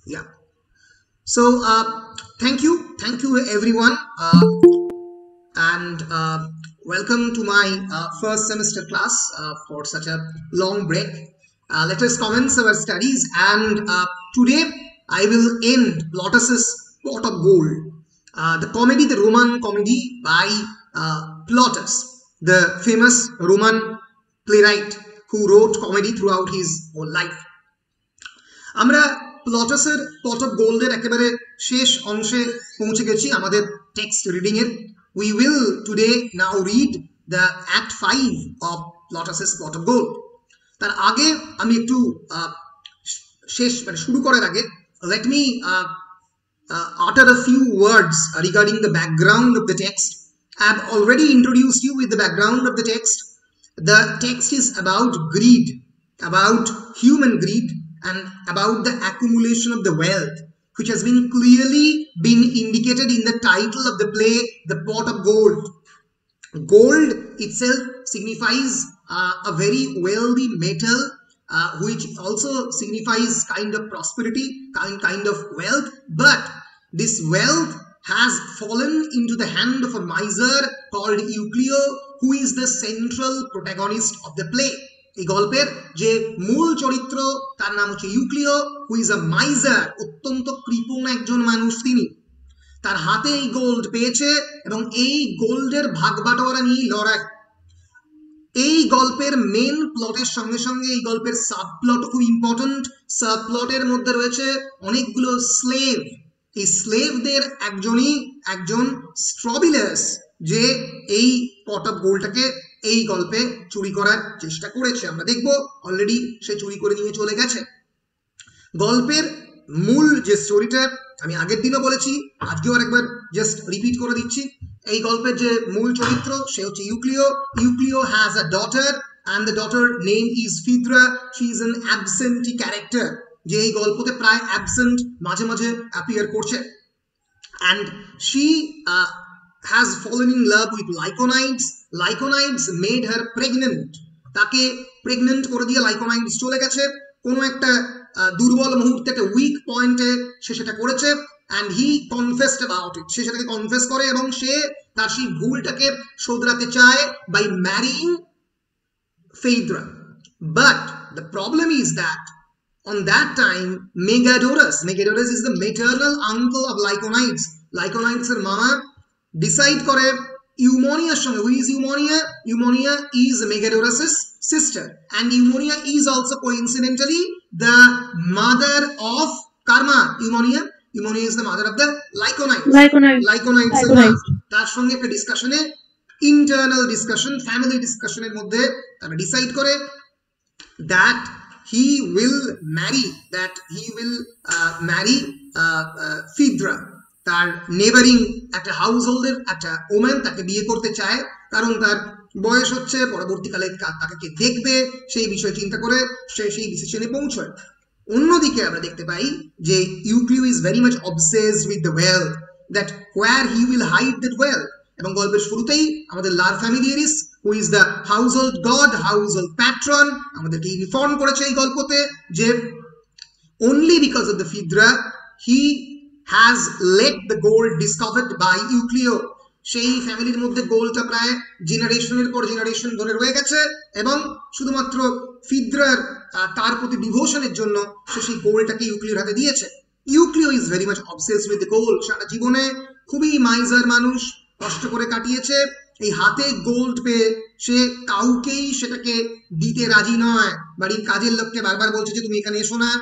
Yeah. So thank you everyone, and welcome to my first semester class for such a long break. Let us commence our studies, and today I will end Plautus's Pot of Gold, the Roman comedy by Plautus, the famous Roman playwright who wrote comedy throughout his whole life. আমরা প্লটাসের pot of গোল্ডের একেবারে শেষ অংশে পৌঁছে গেছি আমাদের text reading এর। We will today now read the act 5 of প্লটাসের পট অফ গোল্ড। তার আগে আমি একটু শুরু করার আগে let me utter a few words regarding the background of the text. I have already introduced you with the background of the text. The text is about greed, about human greed, and about the accumulation of the wealth, which has been clearly indicated in the title of the play, The Pot of Gold. Gold itself signifies a very wealthy metal, which also signifies kind of prosperity, kind of wealth. But this wealth has fallen into the hand of a miser called Euclio, who is the central protagonist of the play. এই গল্পের যে মূল চরিত্র তার নাম হচ্ছে ইউক্লিও, who is a miser, অত্যন্ত কৃপণ একজন মানুষ। তিনি তার হাতে এই গোল্ড পেয়েছে এবং এই গোল্ডের ভাগ বাটোয়ারা নিয়ে লড়াই। এই গল্পের মেন প্লটের সঙ্গে সঙ্গে এই গল্পের সাব প্লট খুব ইম্পর্টেন্ট। সাব প্লটের মধ্যে রয়েছে অনেকগুলো স্লেভ। এই স্লেভদের একজন স্ট্রবিলাস, যে এই পট অফ গোল্ডটাকে এই গল্পে চুরি করার চেষ্টা করেছে। আমরা দেখব অলরেডি সে চুরি করে নিয়ে চলে গেছে। গল্পের মূল যে স্টোরিটা আমি আগের দিনও বলেছি, আজকেও আরেকবার জাস্ট রিপিট করে দিচ্ছি। এই গল্পের যে মূল চরিত্র সে হচ্ছে Euclio. Euclio has a daughter and the daughter name is Phaedra. She is an absentee character, যে এই গল্পতে প্রায় অ্যাবসেন্ট, মাঝে মাঝে অ্যাপিয়ার করছে। and she has fallen in love with Lyconides. Lyconides made her pregnant. তাকে প্রেগনেন্ট করে দিয়ে লাইকোনাইডস চলে গেছে। কোনো একটা দুর্বল মুহূর্তে, একটা উইক পয়েন্টে সে সেটা করেছে, and he confessed about it. সে সেটাকে কনফেস করে এবং সে তার সেই ভুলটাকে শোধরাতে চায় by marrying Phaedra. But the problem is that on that time Megadorus is the maternal uncle of Lyconides. Lyconides এর মামা ডিসাইড করে ইউমোনিয়ার সঙ্গে। who is Eumonia? Eumonia is Megadorus's sister, and Eumonia is also coincidentally the mother of Karma. Eumonia is the mother of the Lyconides. তার সঙ্গে একটা ডিসকাশনে, internal discussion, family ডিসকাশনের মধ্যে তারা decide করে that he will marry Phaedra. তার neighbouring একটা house হোল্ডের একটা woman তাকে বিয়ে করতে চায়, কারণ তার বয়স হচ্ছে, পরবর্তীকালে তাকে কে দেখবে সেই বিষয় চিন্তা করে সে সেই ডিসিশনে পৌঁছয়। অন্যদিকে আমরা দেখতে পাই যে Euclio is very much obsessed with the wealth, that where he will hide that wealth. এবং গল্পের শুরুতেই আমাদের Lar familiaris, who is the household god, household patron, আমাদেরকে ইনফর্ম করেছে এই গল্পতে যে only because of the Phaedra he has let the gold discovered by Euclio. সেই ফ্যামিলির মধ্যে গোল্ডটা প্রায় জেনারেশনের পর জেনারেশন ধরে রয়ে গেছে, এবং শুধুমাত্র ফিদ্রার তার প্রতি ডিভোশনের জন্য সে সেই গোল্ডটাকে ইউক্লিওর হাতে দিয়েছে। Euclio is very much obsessed with the gold. সারা জীবনে খুবই মাইজার মানুষ, কষ্ট করে কাটিয়েছে। এই হাতে গোল্ড পেয়ে সে কাউকেই সেটাকে দিতে রাজি নয়। বাড়ির কাজের লোককে বারবার বলছে যে তুমি এখানে এসো না।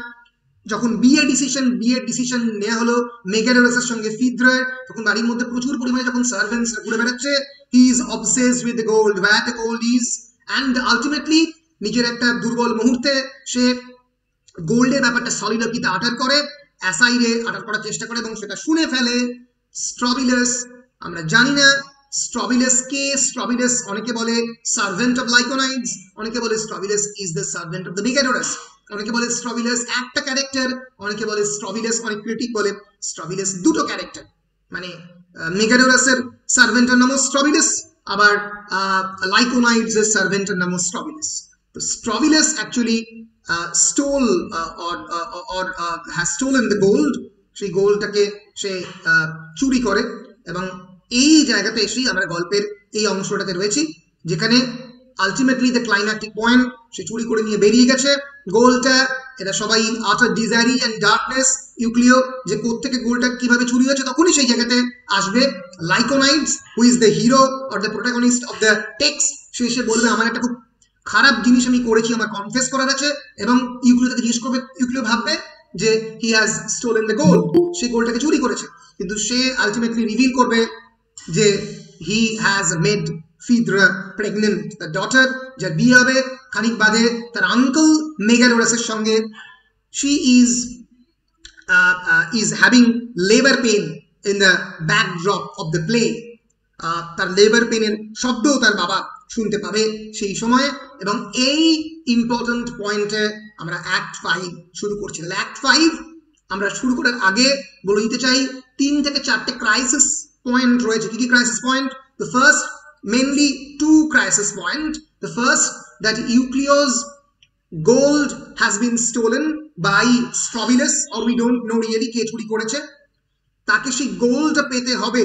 যখন বিয়ের ডিসিশন নেওয়া হলো মেগাডোরাসের সঙ্গে ফিদ্রার, তখন বাড়ির মধ্যে প্রচুর পরিমাণে যখন সার্ভেন্টস ঘুরে বেড়াচ্ছে, he is obsessed with the gold, where the gold is. And ultimately নিজের একটা দুর্বল মুহূর্তে সে গোল্ডের ব্যাপারটা সলিডারিটিতে আটার করে, অ্যাসাইডে আটার করার চেষ্টা করে, এবং সেটা শুনে ফেলে স্ট্রবিলাস। আমরা জানি না স্ট্রবিলাস কে। স্ট্রবিলাস অনেকে বলে সার্ভেন্ট অফ লাইকোনাইডস, অনেকে বলে Strobilus is the servant of the Megadorus, অনেকে বলে স্ট্রবিলাস একটা ক্যারেক্টার, অনেকে বলে স্ট্রবিলাস, অনেক ক্রিটিক বলে স্ট্রবিলাস দুটো ক্যারেক্টার। মানে মেগাডোরাসের সার্ভেন্টের নামও স্ট্রবিলাস, আবার লাইকোনাইডস এর সার্ভেন্টের নামও স্ট্রবিলাস। তো স্ট্রবিলাস actually stole or has stolen the gold, সেই গোল্ডটাকে সে চুরি করে। এবং এই জায়গাতে এসেই আমরা গল্পের এই অংশটাতে রয়েছি যেখানে আলটিমেটলি দ্য ক্লাইম্যাটিক পয়েন্ট, সে চুরি করে নিয়ে বেরিয়ে গেছে গোল্ডটা। এটা সবাই ইন আটার ডিজারি অ্যান্ড ডার্কনেস ইউক্লিও যে কোত্থেকে গোল্ডটা কিভাবে চুরি হয়েছে, তখনই সেই জায়গাতে আসবে Lyconides, who is the hero or the protagonist of the text. সে এসে বলবে আমার একটা খুব খারাপ জিনিস আমি করেছি, আমার কনফেস করার আছে। এবং ইউক্লিও তাকে জিজ্ঞেস করবে, ইউক্লিও ভাববে যে he has stolen the gold, সে গোল্ডটাকে চুরি করেছে। কিন্তু সে আলটিমেটলি রিভিল করবে যে he has made Phaedra pregnant, তার ডটার, যার বিয়ে হবে খানিক বাদে তার আঙ্কেল মেগাডোরাসের সঙ্গে। She is having labor pain in the backdrop of the play. তার লেবার পেনের শব্দও তার বাবা শুনতে পাবে সেই সময়ে। এবং এই ইম্পর্টেন্ট পয়েন্টে আমরা অ্যাক্ট 5 শুরু করছি। তাহলে অ্যাক্ট 5 আমরা শুরু করার আগে বলে দিতে চাই 3 থেকে 4টে ক্রাইসিস পয়েন্ট রয়েছে। কি কি crisis point? The first, mainly 2 crisis point. The first, that Eucleo's gold has been stolen by Strobilus, or we don't know really কে চুরি করেছে, তাকে সেই গোল্ড পেতে হবে।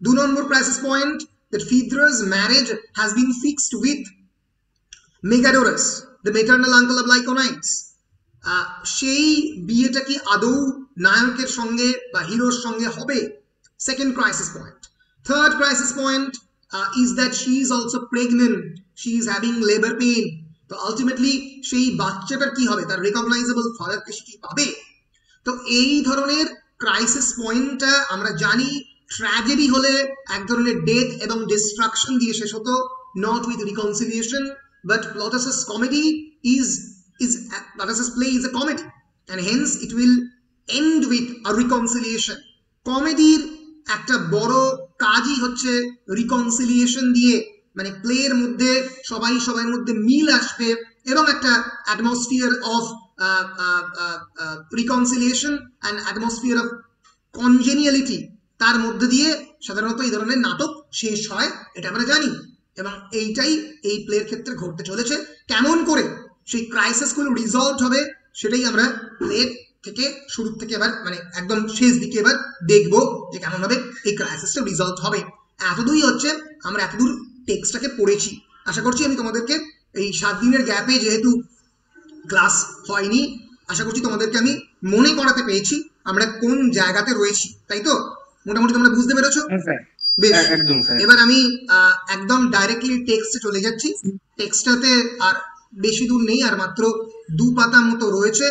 2 number crisis point, that Phaedra's marriage has been fixed with Megadorus, the maternal uncle of Lyconides. সেই বিয়েটা কি আদৌ নায়কের সঙ্গে বা হিরোর সঙ্গে হবে? Second crisis point. Third crisis point is that she is also pregnant, she is having labor pain. তো আলটিমেটলি সেই বাচ্চাটার কি হবে, তার রিকগনাইজেবল ফাদারকে সে কি পাবে? তো এই ধরনের ক্রাইসিস পয়েন্টটা আমরা জানি ট্র্যাজেডি হলে এক ধরনের ডেথ এবং ডিস্ট্রাকশন দিয়ে শেষ হতো, not with reconciliation. But Plautus's comedy Plautus's play is a comedy, and hence it will end with a reconciliation. কমেডির একটা বড় কাজই হচ্ছে রিকনসিলিয়েশন দিয়ে, মানে প্লের মধ্যে সবার মধ্যে মিল আসবে এবং একটা atmosphere of reconciliation and atmosphere of congeniality, তার মধ্যে দিয়ে সাধারণত এই ধরনের নাটক শেষ হয়, এটা আমরা জানি। এবং এইটাই এই প্লের ক্ষেত্রে ঘটতে চলেছে। কেমন করে সেই ক্রাইসিসগুলো রিজলভ হবে সেটাই আমরা প্লের থেকে শুরু থেকে এবার মানে একদম শেষ দিকে এবার দেখবো যে কেমন ভাবে এই ক্রাইসিসটা রিজলভ হবে। এতদূরই হচ্ছে আমরা এতদূর টেক্সটটাকে পড়েছি। আশা করছি আমি তোমাদেরকে এই 7 দিনের গ্যাপে যেহেতু ক্লাস হয়নি, আশা করছি তোমাদেরকে আমি মনে করাতে পেরেছি আমরা কোন জায়গাতে রয়েছি, তাই তো? মোটামুটি তোমরা বুঝতে পেরেছো? বেশ, এবার আমি একদম ডাইরেক্টলি টেক্সটে চলে যাচ্ছি। টেক্সটটাতে আর বেশি দূর নেই, আর মাত্র 2 পাতা মতো রয়েছে।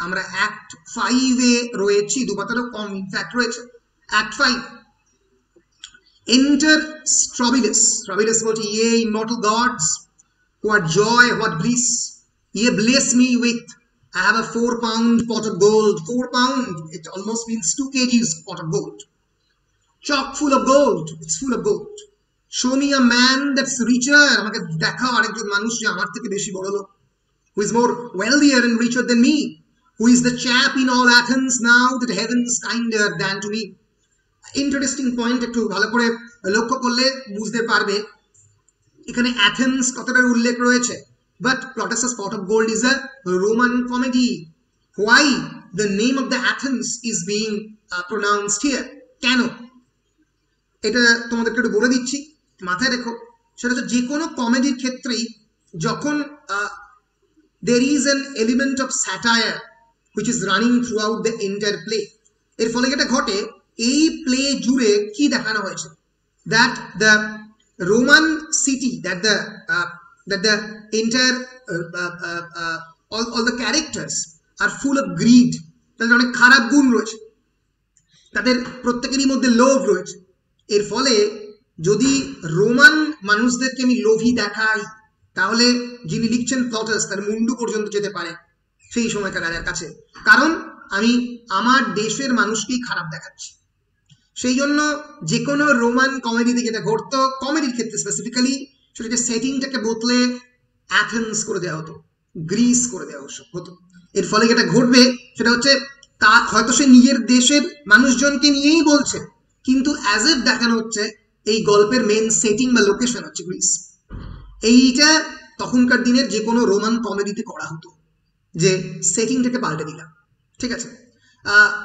আমরা অ্যাক্ট 5 এ রয়েছি, 2 পাতারও কম ইনফ্যাক্ট রয়েছে। Act 5, enter Strobilus. Strobilus বলছে, ye immortal gods, what joy, what bliss, ye bless me with, I have a 4-pound pot of gold. 4 pound, it almost means 2 kgs pot of gold, chock full of gold, it's full of gold. Show me a man that's richer, আমাকে দেখাও আরেকজন মানুষ যে আমার থেকে বেশি বড় লোক, who is more wealthier and richer than me, who is the chap in all Athens now that heaven's kinder than to me. Interesting point, একটু ভালো করে লক্ষ্য করলে বুঝতে পারবে এখানে অ্যাথেন্স কথাটার উল্লেখ রয়েছে। But Plautus's pot of gold is a Roman comedy. Why the name of the Athens is being pronounced here? কেন? এটা তোমাদেরকে একটু বলে দিচ্ছি, মাথায় রেখো। সেটা হচ্ছে যে কোনো কমেডির ক্ষেত্রেই যখন there is an element of satire which is running throughout the entire play, এর ফলে যেটা ঘটে এই প্লে জুড়ে কি দেখানো হয়েছে, that the Roman city, that the entire all the characters are full of greed, তাদের অনেক খারাপ গুণ রয়েছে, তাদের প্রত্যেকেরই মধ্যে লোভ রয়েছে। এর ফলে যদি রোমান মানুষদেরকে আমি লোভী দেখাই তাহলে যিনি লিখছেন প্লটাস তার মুন্ডু পর্যন্ত যেতে পারে সেই সময়কার রাজার কাছে, কারণ আমি আমার দেশের মানুষকেই খারাপ দেখাচ্ছি। সেই জন্য যে কোনো রোমান কমেডিতে যেটা ঘটতো, কমেডির ক্ষেত্রে স্পেসিফিক্যালি, সেটাকে সেটিংটাকে বদলে অ্যাথেন্স করে দেওয়া হতো, গ্রিস করে দেওয়া হতো। এর ফলে যেটা ঘটবে সেটা হচ্ছে তা হয়তো সে নিজের দেশের মানুষজনকে নিয়েই বলছে, কিন্তু অ্যাজ এফ দেখানো হচ্ছে এই গল্পের মেন সেটিং বা লোকেশন হচ্ছে গ্রিস। এইটা তখনকার দিনের যে কোনো রোমান কমেডিতে করা হতো। যে সেটিংটাকে পাল্টে দিলাম, ঠিক আছে?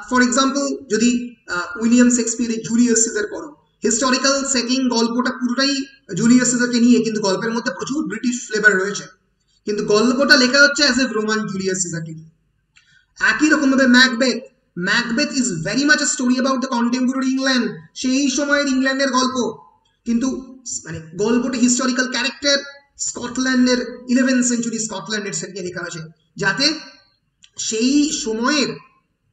ফর এক্সাম্পল যদি উইলিয়াম শেক্সপিয়ারের জুলিয়াস সিজার পড়ো, হিস্টোরিক্যাল সেটিং গল্পটা পুরোটাই জুলিয়াস সিজারকে নিয়ে, কিন্তু গল্পের মধ্যে প্রচুর ব্রিটিশ ফ্লেভার রয়েছে, কিন্তু গল্পটা লেখা হচ্ছে অ্যাজ এ রোমান জুলিয়াস সিজারকে নিয়ে। একই রকম ভাবে Macbeth is very much a story about the contemporary England, সেই সময়ের ইংল্যান্ডের গল্প, কিন্তু মানে গল্পটা হিস্টোরিক্যাল ক্যারেক্টার স্কটল্যান্ডের 11th সেঞ্চুরি স্কটল্যান্ডের সেটিংয়ে লেখা হয়েছে, যাতে সেই সময়ের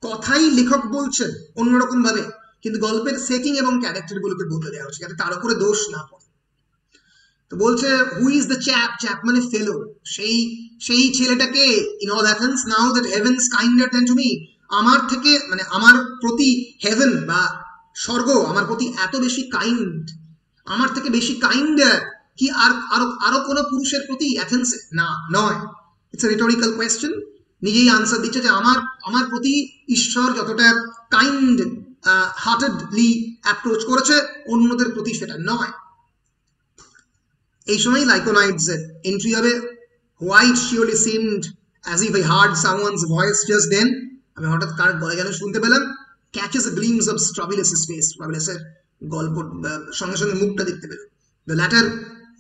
কথাই লেখক বলছেন অন্যরকম ভাবে, কিন্তু গল্পের সেটিং এবং ক্যারেক্টার গুলোকে বদলে দেওয়া হচ্ছে যাতে তার উপরে দোষ না পড়ে। তো বলছে হু ইজ দ্য চ্যাপ, চ্যাপ মানে ফেলো, সেই ছেলেটাকে in all Athens now that heavens kinder than to me, আমার থেকে মানে আমার প্রতি হেভেন বা স্বর্গ আমার প্রতি এত বেশি কাইন্ড, আমার থেকে বেশি কাইন্ডার কি আর আরো আরো কোনো পুরুষের প্রতি অ্যাথেন্সে? না, নয়। ইটস এ রিটোরিক্যাল কোয়েশ্চেন, নিজেই আনসার দিচ্ছে যে আমার প্রতি ঈশ্বর যতটা কাইন্ড হার্টেডলি অ্যাপ্রোচ করেছে অন্যদের প্রতি সেটা নয়। এই সময় লাইকোনাইডস এর এন্ট্রি হবে। What surely seemed as if I heard someone's voice just then, আমি হঠাৎ কার গলা যেন শুনতে পেলাম। ক্যাচেস আ গ্লিমস অফ স্ট্রাবিলাসের ফেস, স্ট্রাবিলাসের গল্প সঙ্গে সঙ্গে মুখটা দেখতে পেল। The latter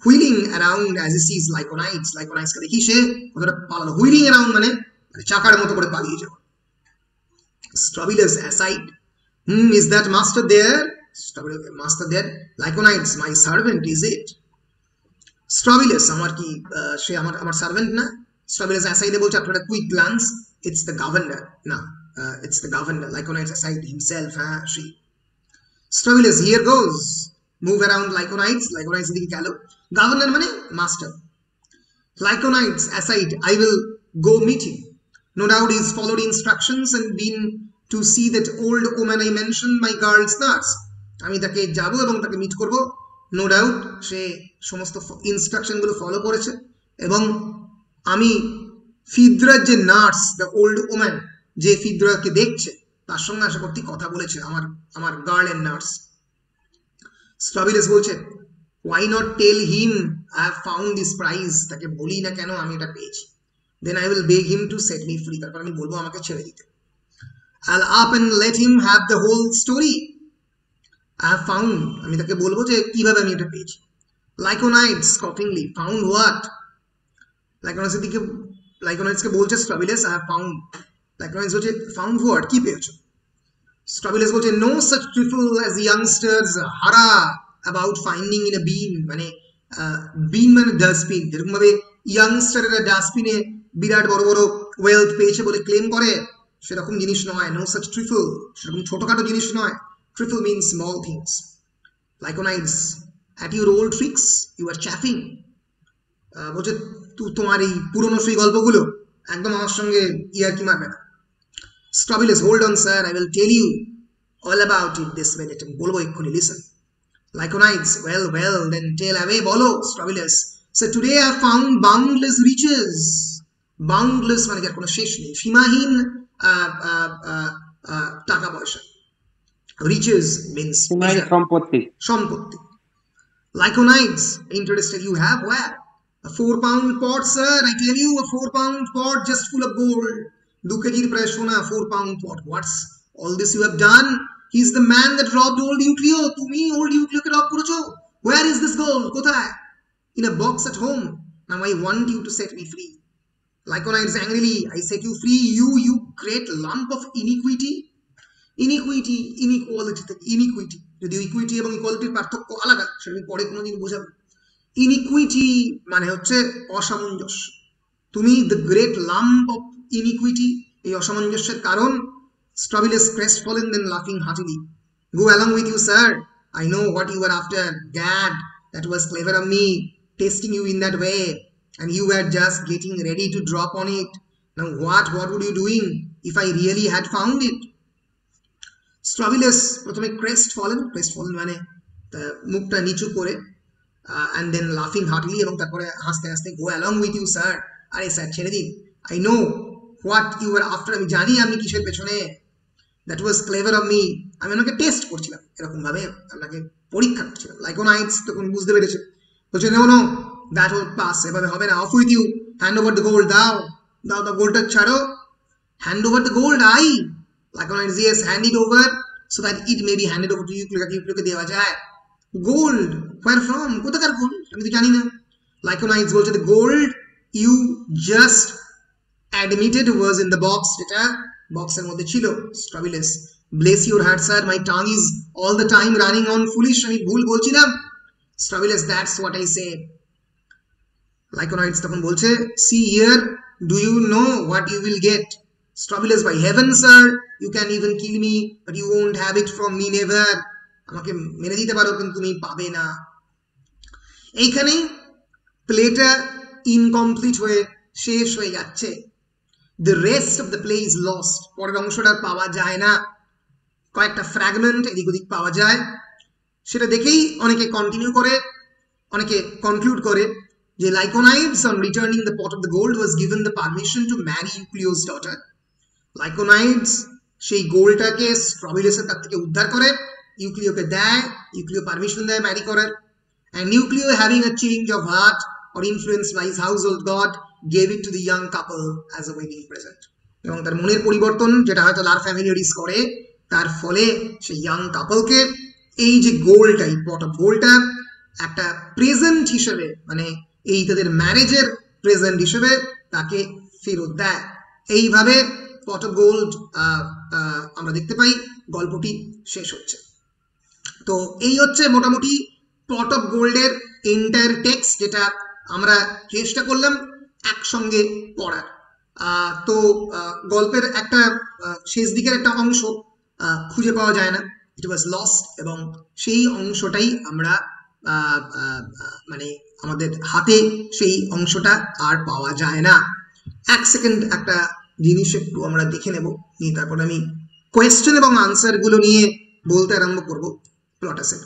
wheeling around as he sees Lyconides, লাইকোনাইডসকে দেখি সে কতটা পালালো। হুইলিং অ্যারাউন্ড মানে চাকার মতো করে পালিয়ে যাওয়া। Strobilus aside, is that master there? Master there, Lyconides my servant is it? Strobilus আমার কি সে আমার সার্ভেন্ট না? স্ট্রাবিলাস অ্যাসাইডে বলছে after a quick glance, it's the governor. না, it's the governor. Lyconides aside himself, she. Stravillus, here goes. Move around Lyconides. Lyconides দিকে গেল। Governor মানে master. Lyconides aside, I will go meet him. No doubt he's followed instructions and been to see that old woman I mentioned, my girl's nurse. আমি তাকে যাব এবং তাকে meet করব। No doubt সে সমস্ত ইনস্ট্রাকশন গুলো ফলো করেছে, এবং আমি ফিদ্রার যে নার্স, দ্য ওল্ড ওম্যান, যে ফিদ্রাকে দেখছে তার সঙ্গে আশা করতে কথা বলেছে, আমার গার্ল এন্ড নার্স। স্ট্রাবিলাস বলছে why not tell him I have found this prize, তাকে বলি না কেন আমি এটা পেয়েছি। then I will beg him to set me free, তারপর আমি বলবো আমাকে ছেড়ে দিতে। I'll up and let him have the whole story I have found, আমি তাকে বলবো যে কিভাবে আমি এটা পেয়েছি। Lyconides scoffingly, found what? লাইকোনাইডসকে বলছে স্ট্রাবিলাস I have found, Lyconides বলছে found what, কি পেয়েছো? স্ট্রাবিলাস বলছে no such trifle as the youngsters hara about finding in a bean, মানে বিন মানে ডাস্টবিন, যেরকম ভাবে ইয়াংস্টাররা ডাস্টবিনে বিরাট বড় বড় ওয়েলথ পেয়েছে বলে ক্লেম করে, সেরকম জিনিস নয়। no such trifle, সেরকম ছোটখাটো জিনিস নয়। trifle means small things. Lyconides, at your old tricks you are chaffing, বলছে তোমার এই পুরনো সেই গল্পগুলো একদম আমার সঙ্গে ইয়ার্কি মারবে না। Stravillus, hold on sir, I will tell you all about it this minute, বলবো এক্ষুনি, listen. Lyconides, well then tell away, বলো। Stravillus, so today I found boundless riches, boundless মানে যার কোনো শেষ নেই, সীমাহীন টাকা পয়সা। riches means সম্পত্তি। Lyconides, interested, you have where? A 4-pound pot sir, I tell you, a 4-pound pot just full of gold, 2 kg প্রায় সোনা, 4-pound pot. What's all this you have done? He's the man that robbed old Euclio, তুমি old Euclio কে রব করেছো। Where is this gold? কোথায়? In a box at home. Now I want you to set me free. Lyconides angrily, I set you free, you great lump of iniquity. Inequality, যদি equity এবং ইকুয়ালিটির পার্থক্য আলাদা সেটা আমি পরে কোনোদিন বোঝাবো। ইনিকুইটি মানে হচ্ছে অসামঞ্জস্য, তুমি দ্য গ্রেট লাম্প অফ ইনিকুইটি, এই অসামঞ্জস্যের কারণ। Stravillus crestfallen then laughing heartily, go along with you sir, I know what you were after, gad, that was clever of me testing you in that way, and you were just getting ready to drop on it. Now what would you doing if I really had found it? Stravillus প্রথমে crestfallen মানে মুখটা নিচু করে, and then laughing heartily, এবং তারপরে হাসতে হাসতে go along with you sir, আরে স্যার ছেড়ে দিন, I know what you were after, আমি জানি আপনি কিসের পেছনে, that was clever of me, আমি ওনাকে টেস্ট করছিলাম, এরকম ভাবে আপনাকে পরীক্ষা করছিলাম। Lyconides তখন বুঝতে পেরেছে, বলছে no that will pass, এভাবে হবে না, off with you, hand over the gold, দাও দাও দাও গোল্ডটা ছাড়ো, hand over the gold. I Lyconides, yes, hand it over so that it may be handed over to ইউক্লিওকে দেওয়া যায়। গোল্ড where from, কোথাকার গোল্ড আমি তো জানি না। Lyconides বলছে the gold you just admitted was in the box, যেটা বক্সের মধ্যে ছিল। Strawillus, bless your heart sir, my tongue is all the time running on foolish, আমি ভুল বলছিলাম। Strawillus, that's what I say. Lyconides তখন বলছে see here, do you know what you will get? Strawillus, by heaven sir, you can even kill me but you won't have it from me, never. আমাকে মেরে দিতে পারো কিন্তু তুমি পাবে না। এইখানে প্লেটা ইনকমপ্লিট হয়ে শেষ হয়ে যাচ্ছে। the rest of the play is lost, পরের অংশটা পাওয়া যায় না। কয়েকটা ফ্র্যাগমেন্ট এদিক ওদিক পাওয়া যায়, সেটা দেখেই অনেকে কন্টিনিউ করে, অনেকে কনক্লুড করে যে Lyconides on returning the pot of the gold was given the permission to marry Eucleo's daughter. Lyconides সেই গোল্ডটাকে স্ট্রবিলাসের কাছ থেকে উদ্ধার করে ইউক্লিওকে দেয়, ইউক্লিও পারমিশন দেয় ম্যারি করার, and Euclio, having a change of heart or influenced by his household god, gave it to the young couple as a wedding present. এবং তার মনের পরিবর্তন যেটা হয়তো লার ফ্যামিলিয়ারিস করে, তার ফলে সেই ইয়াং কাপলকে এই যে গোল্ডটা, এই পট অফ গোল্ডটা একটা প্রেজেন্ট হিসেবে, মানে এই তাদের ম্যারেজের প্রেজেন্ট হিসেবে তাকে ফেরত দেয়। এইভাবে পট অফ গোল্ড আমরা দেখতে পাই গল্পটি শেষ হচ্ছে। তো এই হচ্ছে মোটামুটি পট অফ গোল্ডের এন্টায়ার টেক্সট, যেটা আমরা চেষ্টা করলাম একসঙ্গে পড়ার। তো গল্পের একটা শেষ দিকের একটা অংশ খুঁজে পাওয়া যায় না, ইট ওয়াজ লস্ট, এবং সেই অংশটাই আমরা মানে আমাদের হাতে সেই অংশটা আর পাওয়া যায় না। এক সেকেন্ড একটা জিনিস একটু আমরা দেখে নেব, নিয়ে তারপর আমি কোয়েশ্চেন এবং আনসার গুলো নিয়ে বলতে আরম্ভ করবো। প্লট আছে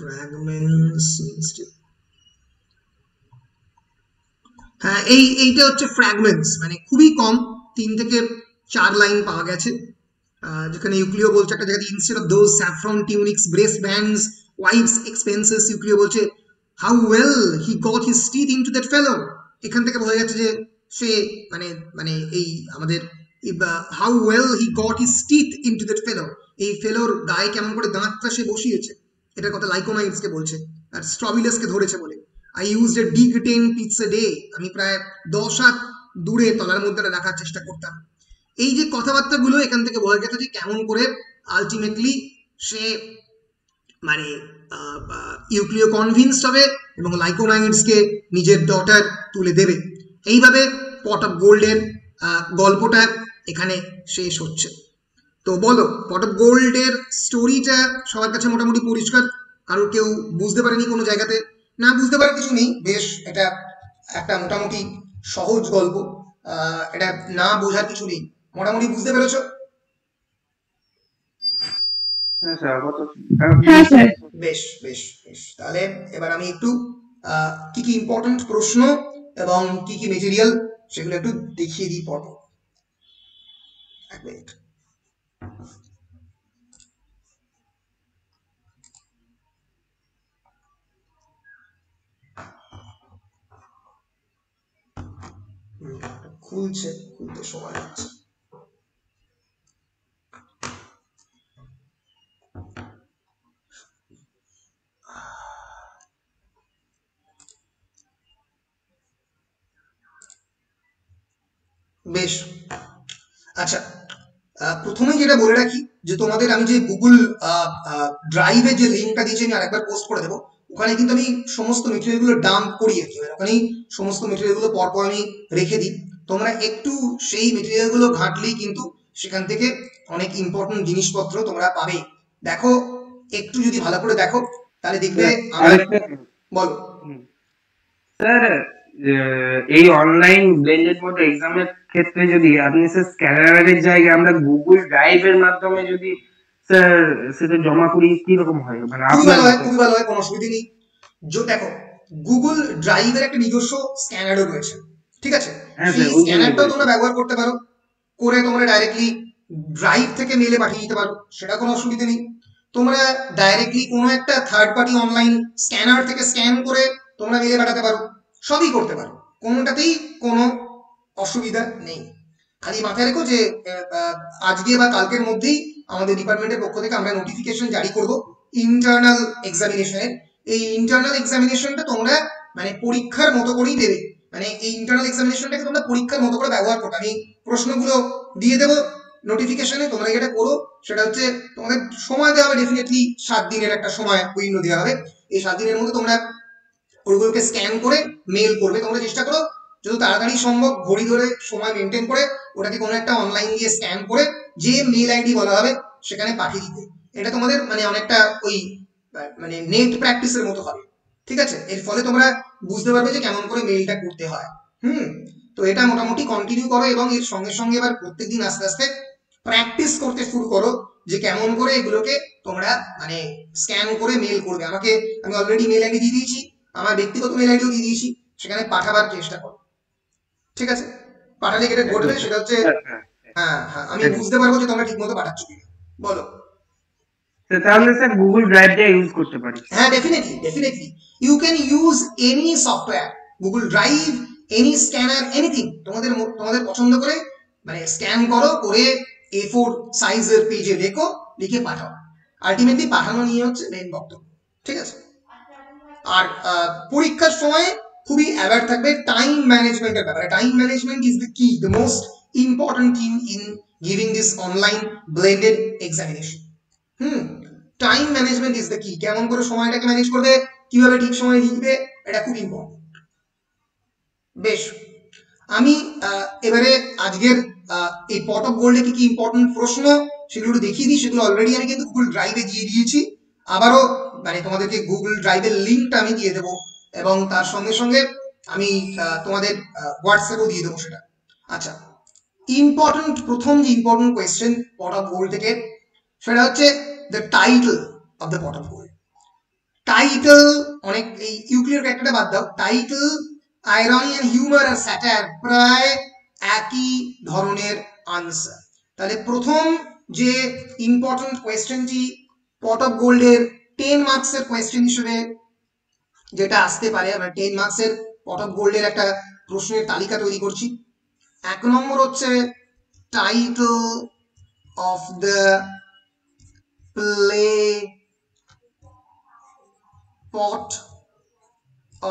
fragments, হ্যাঁ এইটা হচ্ছে ফ্র্যাগমেন্টস, মানে খুবই কম, 3 থেকে 4 লাইন পাওয়া গেছে, যেখানে ইউক্লিও বলছে একটা জায়গায় instead of those saffron tunics, breast bands, wife's expenses, Euclio বলছে how well he got his teeth into that fellow. এখান থেকে বোঝা যাচ্ছে যে সে মানে মানে এই আমাদের how well he got his teeth into that ফেলো, এই ফেলোর গায়ে কেমন করে দাঁতটা সে বসিয়েছে, এটার কথা লাইকোনাইডসকে বলছে, আর স্ট্রবিলাসকে ধরেছে বলে। I used a dig 10 pits a day, আমি প্রায় 10 হাত দূরে তলার মধ্যে রাখার চেষ্টা করতাম। এই যে কথাবার্তাগুলো এখান থেকে বোঝা গেছে যে কেমন করে আলটিমেটলি সে মানে ইউক্লিও কনভিন্সড হবে এবং লাইকোনাইডসকে নিজের ডটার তুলে দেবে। এইভাবে পট অফ গোল্ডের গল্পটা এখানে শেষ হচ্ছে। তো বলো, পট অফ গোল্ডের স্টোরিটা সবার কাছে মোটামুটি পরিষ্কার? কারণ কেউ বুঝতে পারেনি কোনো জায়গাতে? না বুঝতে পারার কিছু নেই, বেশ এটা একটা মোটামুটি সহজ গল্প, এটা না বোঝার কিছু নেই, মোটামুটি বুঝতে পেরেছো? বেশ বেশ বেশ, তাহলে এবার আমি একটু কি কি ইম্পর্টেন্ট প্রশ্ন এবং কি কি মেটেরিয়াল সেগুলো একটু দেখিয়ে দিই পড়ব। এক মিনিট। খুলছে, খুলতে সময় লাগছে। বেশ, আচ্ছা, প্রথমে যেটা বলে রাখি যে তোমাদের আমি যে গুগল ড্রাইভে যে লিঙ্কটা দিয়েছি আমি আরেকবার পোস্ট করে দেবো, ওখানে কিন্তু আমি সমস্ত মেটেরিয়ালগুলো ডাম্প করি আর কি, ওখানেই সমস্ত মেটেরিয়ালগুলো পরপর আমি রেখে দিই। তোমরা একটু সেই মেটেরিয়ালগুলো ঘাঁটলেই কিন্তু সেখান থেকে অনেক ইম্পর্টেন্ট জিনিসপত্র তোমরা পাবে। দেখো, একটু যদি ভালো করে দেখো তাহলে দেখবে বলো স্যার। এই অনলাইন ব্লেন্ডেড মোড এক্সামের ক্ষেত্রে যদি আপনি স্যার স্ক্যানারের জায়গায় আমরা গুগল ড্রাইভের মাধ্যমে যদি স্যার সেটা জমা করি কি রকম হয়, মানে খুবই আপনার ভালো হয়, খুবই ভালো হয়, কোনো অসুবিধা নেই। দেখো, গুগল ড্রাইভের একটা নিজস্ব স্ক্যানারও রয়েছে, ঠিক আছে? সেই স্ক্যানারটাও তোমরা ব্যবহার করতে পারো, করে তোমরা ডাইরেক্টলি ড্রাইভ থেকে মেলে পাঠিয়ে দিতে পারো, সেটা কোনো অসুবিধা নেই। তোমরা ডাইরেক্টলি কোনো একটা থার্ড পার্টি অনলাইন স্ক্যানার থেকে স্ক্যান করে তোমরা মেলে পাঠাতে পারো, সবই করতে পারো, কোনোটাতেই কোনো অসুবিধা নেই। খালি মাথায় রেখো যে আজকে বা কালকের মধ্যেই আমাদের ডিপার্টমেন্টের পক্ষ থেকে আমরা নোটিফিকেশন জারি করব ইন্টারনাল এক্সামিনেশনের। এই ইন্টারনাল এক্সামিনেশনটা তোমরা মানে পরীক্ষার মতো করেই দেবে, মানে এই ইন্টারনাল এক্সামিনেশনটাকে তোমরা পরীক্ষার মতো করে ব্যবহার করবে। আমি প্রশ্নগুলো দিয়ে দেবো নোটিফিকেশনে, তোমরা যেটা করো সেটা হচ্ছে তোমাদের সময় দেওয়া হবে, ডেফিনেটলি 7 দিনের একটা সময় উইন্ডো দেওয়া হবে। এই 7 দিনের মধ্যে তোমরা ওইগুলোকে স্ক্যান করে মেল করবে। তোমরা চেষ্টা করো যত তাড়াতাড়ি সম্ভব ঘড়ি ধরে সময় মেনটেন করে ওটাকে কোনো একটা অনলাইন দিয়ে স্ক্যান করে যে মেল আইডি বলা হবে সেখানে পাঠিয়ে দিতে। এটা তোমাদের মানে অনেকটা ওই মানে নেট প্র্যাকটিসের মতো হবে, ঠিক আছে? এর ফলে তোমরা বুঝতে পারবে যে কেমন করে মেলটা করতে হয়। তো এটা মোটামুটি কন্টিনিউ করো এবং এর সঙ্গে সঙ্গে এবার প্রত্যেকদিন আস্তে আস্তে প্র্যাকটিস করতে শুরু করো যে কেমন করে এগুলোকে তোমরা মানে স্ক্যান করে মেল করবে। আমি অলরেডি মেল আইডি দিয়ে দিয়েছি, আমার ব্যক্তিগত মেল আইডিও দিয়ে দিয়েছি, সেখানে পাঠাবার চেষ্টা করো, ঠিক আছে? পাঠালে যেটা ঘটবে সেটা হচ্ছে হ্যাঁ হ্যাঁ আমি বুঝতে পারবো যে তোমরা ঠিক মতো পাঠাচ্ছ কিনা। বলো। তাহলে স্যার গুগল ড্রাইভটা ইউজ করতে পারি? হ্যাঁ, definitely definitely you can use any software, Google Drive, any scanner, anything তোমাদের তোমাদের পছন্দ করে মানে স্ক্যান করো, করে A4 সাইজের পেজে লেখো, লিখে পাঠাও। আলটিমেটলি পাঠানো নিয়ে হচ্ছে মেন বক্তব্য, ঠিক আছে? আর পরীক্ষার সময় খুবই অ্যালার্ট থাকবে টাইম ম্যানেজমেন্টের ব্যাপারে। টাইম ম্যানেজমেন্ট ইজ দ্য কি, the most important thing in giving this online blended examination. Time management is the কি, কেমন করে সময়টাকে ম্যানেজ করবে, কিভাবে ঠিক সময় লিখবে, এটা খুব ইম্পর্টেন্ট। বেশ, আমি এবারে আজকের এই পট অফ গোল্ডে কি কি ইম্পর্টেন্ট প্রশ্ন সেগুলো একটু দেখিয়ে দিই। সেগুলো অলরেডি আমি কিন্তু গুগল ড্রাইভে দিয়ে দিয়েছি, আবারও মানে তোমাদেরকে গুগল ড্রাইভের লিঙ্কটা আমি দিয়ে দেবো এবং তার সঙ্গে সঙ্গে আমি তোমাদের হোয়াটসঅ্যাপেও দিয়ে দেবো সেটা। আচ্ছা, ইম্পর্টেন্ট প্রথম যে important question pot of gold থেকে, সেটা হচ্ছে the title of the pot of gold. Title, অনেক এই ইউক্লিয়ার ক্যারেক্টারটা বাদ দাও, টাইটেল, আইরনি এন্ড হিউমার আর স্যাটায়ার প্রায় একই ধরনের আনসার। তাহলে প্রথম যে ইম্পর্টেন্ট কোয়েশ্চেনটি পট অফ গোল্ডের 10 মার্কসের কোয়েশ্চেন হিসেবে যেটা আসতে পারে, আমরা 10 মার্কসের পট অফ গোল্ডের একটা প্রশ্নের তালিকা তৈরি করছি। 1 নম্বর হচ্ছে title of the play pot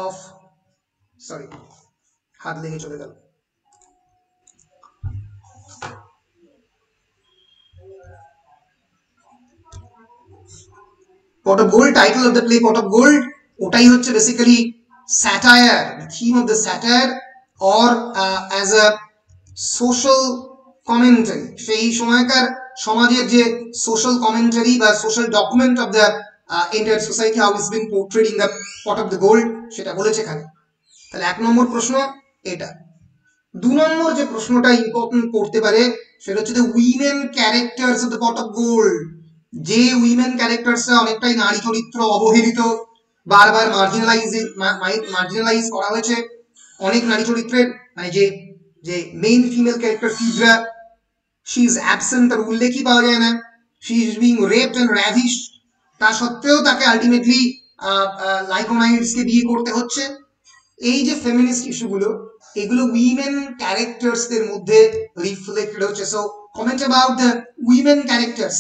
of, sorry হাত লেগে চলে গেল, pot of gold, title of the play pot of gold, ওটাই হচ্ছে basically satire, theme of the satire or as a social commentary. সেই সময়কার সমাজের যে সোশ্যাল কমেন্টারি বা social document of the entire society, how is been portrayed in the pot of the gold, সেটা বলেছে এখানে। তাহলে 1 নম্বর প্রশ্ন এটা। 2 নম্বর যে প্রশ্নটা ইম্পর্টেন্ট করতে পারে সেটা হচ্ছে the women characters of the pot of gold. যে উইমেন ক্যারেক্টার্সরা অনেকটাই নারী চরিত্র, অবহেলিত, বারবার মার্জিনালাইজ করা হয়েছে, অনেক নারী চরিত্রের মানে যে যে main female character Phaedra, she is absent, তার উল্লেখই পাওয়া যায় না, she is being raped and ravish, তা সত্ত্বেও তাকে আলটিমেটলি লাইকোনাইডসকে বিয়ে করতে হচ্ছে। এই যে ফেমিনিস্ট ইস্যুগুলো, এগুলো উইমেন ক্যারেক্টার্সদের মধ্যে রিফ্লেক্টেড হচ্ছে। So comment about the women characters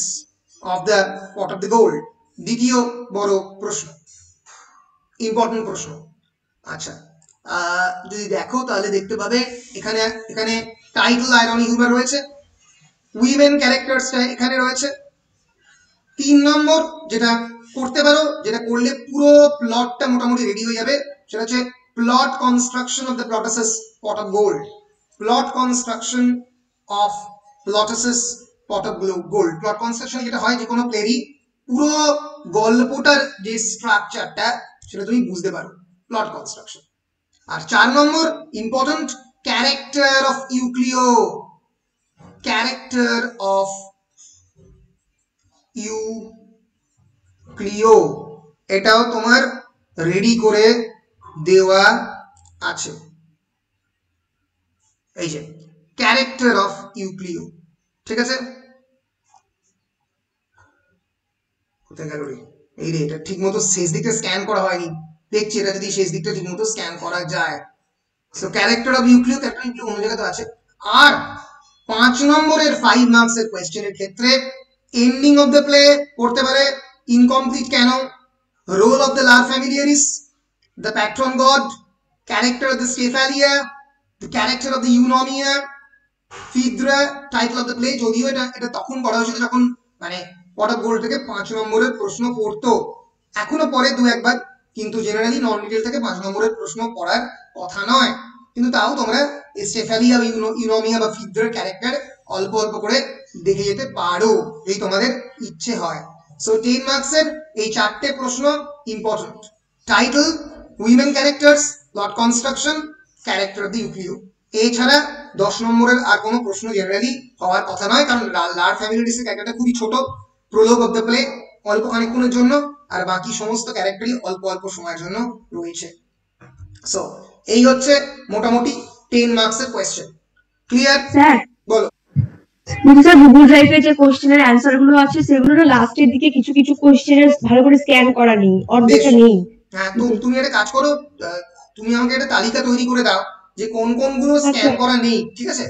of the pot of the gold, দ্বিতীয় বড় প্রশ্ন, ইম্পর্টেন্ট প্রশ্ন। আচ্ছা, যদি দেখো তাহলে দেখতে পাবে এখানে এখানে টাইটেল, আইরনি, হিউমার রয়েছে, উইমেন ক্যারেক্টার্সটা এখানে রয়েছে। 3 নম্বর যেটা করতে পারো, যেটা করলে পুরো প্লটটা মোটামুটি রেডি হয়ে যাবে, সেটা হচ্ছে plot construction of the Plautus's pot of gold. Plot construction of Plautus's pot of gold. Plot construction যেটা হয় যে কোনো প্লেরই পুরো গল্পটার যে স্ট্রাকচারটা সেটা তুমি বুঝতে পারো, প্লট কনস্ট্রাকশন। আর 4 number important, character of Euclio, character of Euclio, এটাও তোমার রেডি করে দেওয়া আছে। এই যে ক্যারেক্টার অফ ইউক্লিও, ঠিক আছে? কোথায় গেল রে? এই রে, এটা ঠিক মতো শেষ দিকটা স্ক্যান করা হয়নি, দেখছি এটা যদি শেষ দিকটা ঠিক মতো স্ক্যান করা যায়। So character of Euclio, character of Euclio অন্য জায়গায় তো আছে। আর 5 নম্বরের 5 মার্কসের কোয়েশ্চেনের ক্ষেত্রে এন্ডিং অফ দ্য প্লে করতে পারে ইনকমপ্লিট কেন, role of the Lar familiaris, the patron god, character of the Staphyla, the character of the Eunomia, Phaedra, title of the play. যদিও এটা তখন করা হয়েছিল যখন মানে পট অফ গোল্ড থেকে 5 নম্বরের প্রশ্ন পড়তো, এখনো পরে দু একবার, কিন্তু জেনারেলি নন ডিটেল থেকে 5 নম্বরের প্রশ্ন পড়ার কথা নয়। কিন্তু তাও তোমরা স্টেফালিয়া বা ইউনোমিয়া বা ফিদ্রার ক্যারেক্টার অল্প অল্প করে দেখে যেতে পারো যদি তোমাদের ইচ্ছে হয়। সো 10 মার্কসের এই 4টে প্রশ্ন important: title, women characters, plot construction, character of the Euclio. এছাড়া 10 নম্বরের আর কোনো প্রশ্ন জেনারেলি হওয়ার কথা নয়, কারণ লার ফ্যামিলিয়ারিসের ক্যারেক্টারটা খুবই ছোট, প্রোলগ অফ দ্য প্লে অল্প খানিকক্ষণের জন্য, আর বাকি সমস্ত ক্যারেক্টারই অল্প অল্প সময়ের জন্য রয়েছে। সো এই হচ্ছে মোটামুটি 10 মার্কসের কোয়েশ্চেন। ক্লিয়ার? স্যার বলো। স্যার গুগল ড্রাইভে যে কোশ্চেনের অ্যানসার গুলো আছে সেগুলো লাস্টের দিকে কিছু কিছু কোশ্চেনের ভালো করে স্ক্যান করা নেই, অর্ধেকটা নেই। হ্যাঁ, তুমি একটা কাজ করো, তুমি আমাকে একটা তালিকা তৈরি করে দাও যে কোন কোনগুলো স্ক্যান করা নেই, ঠিক আছে?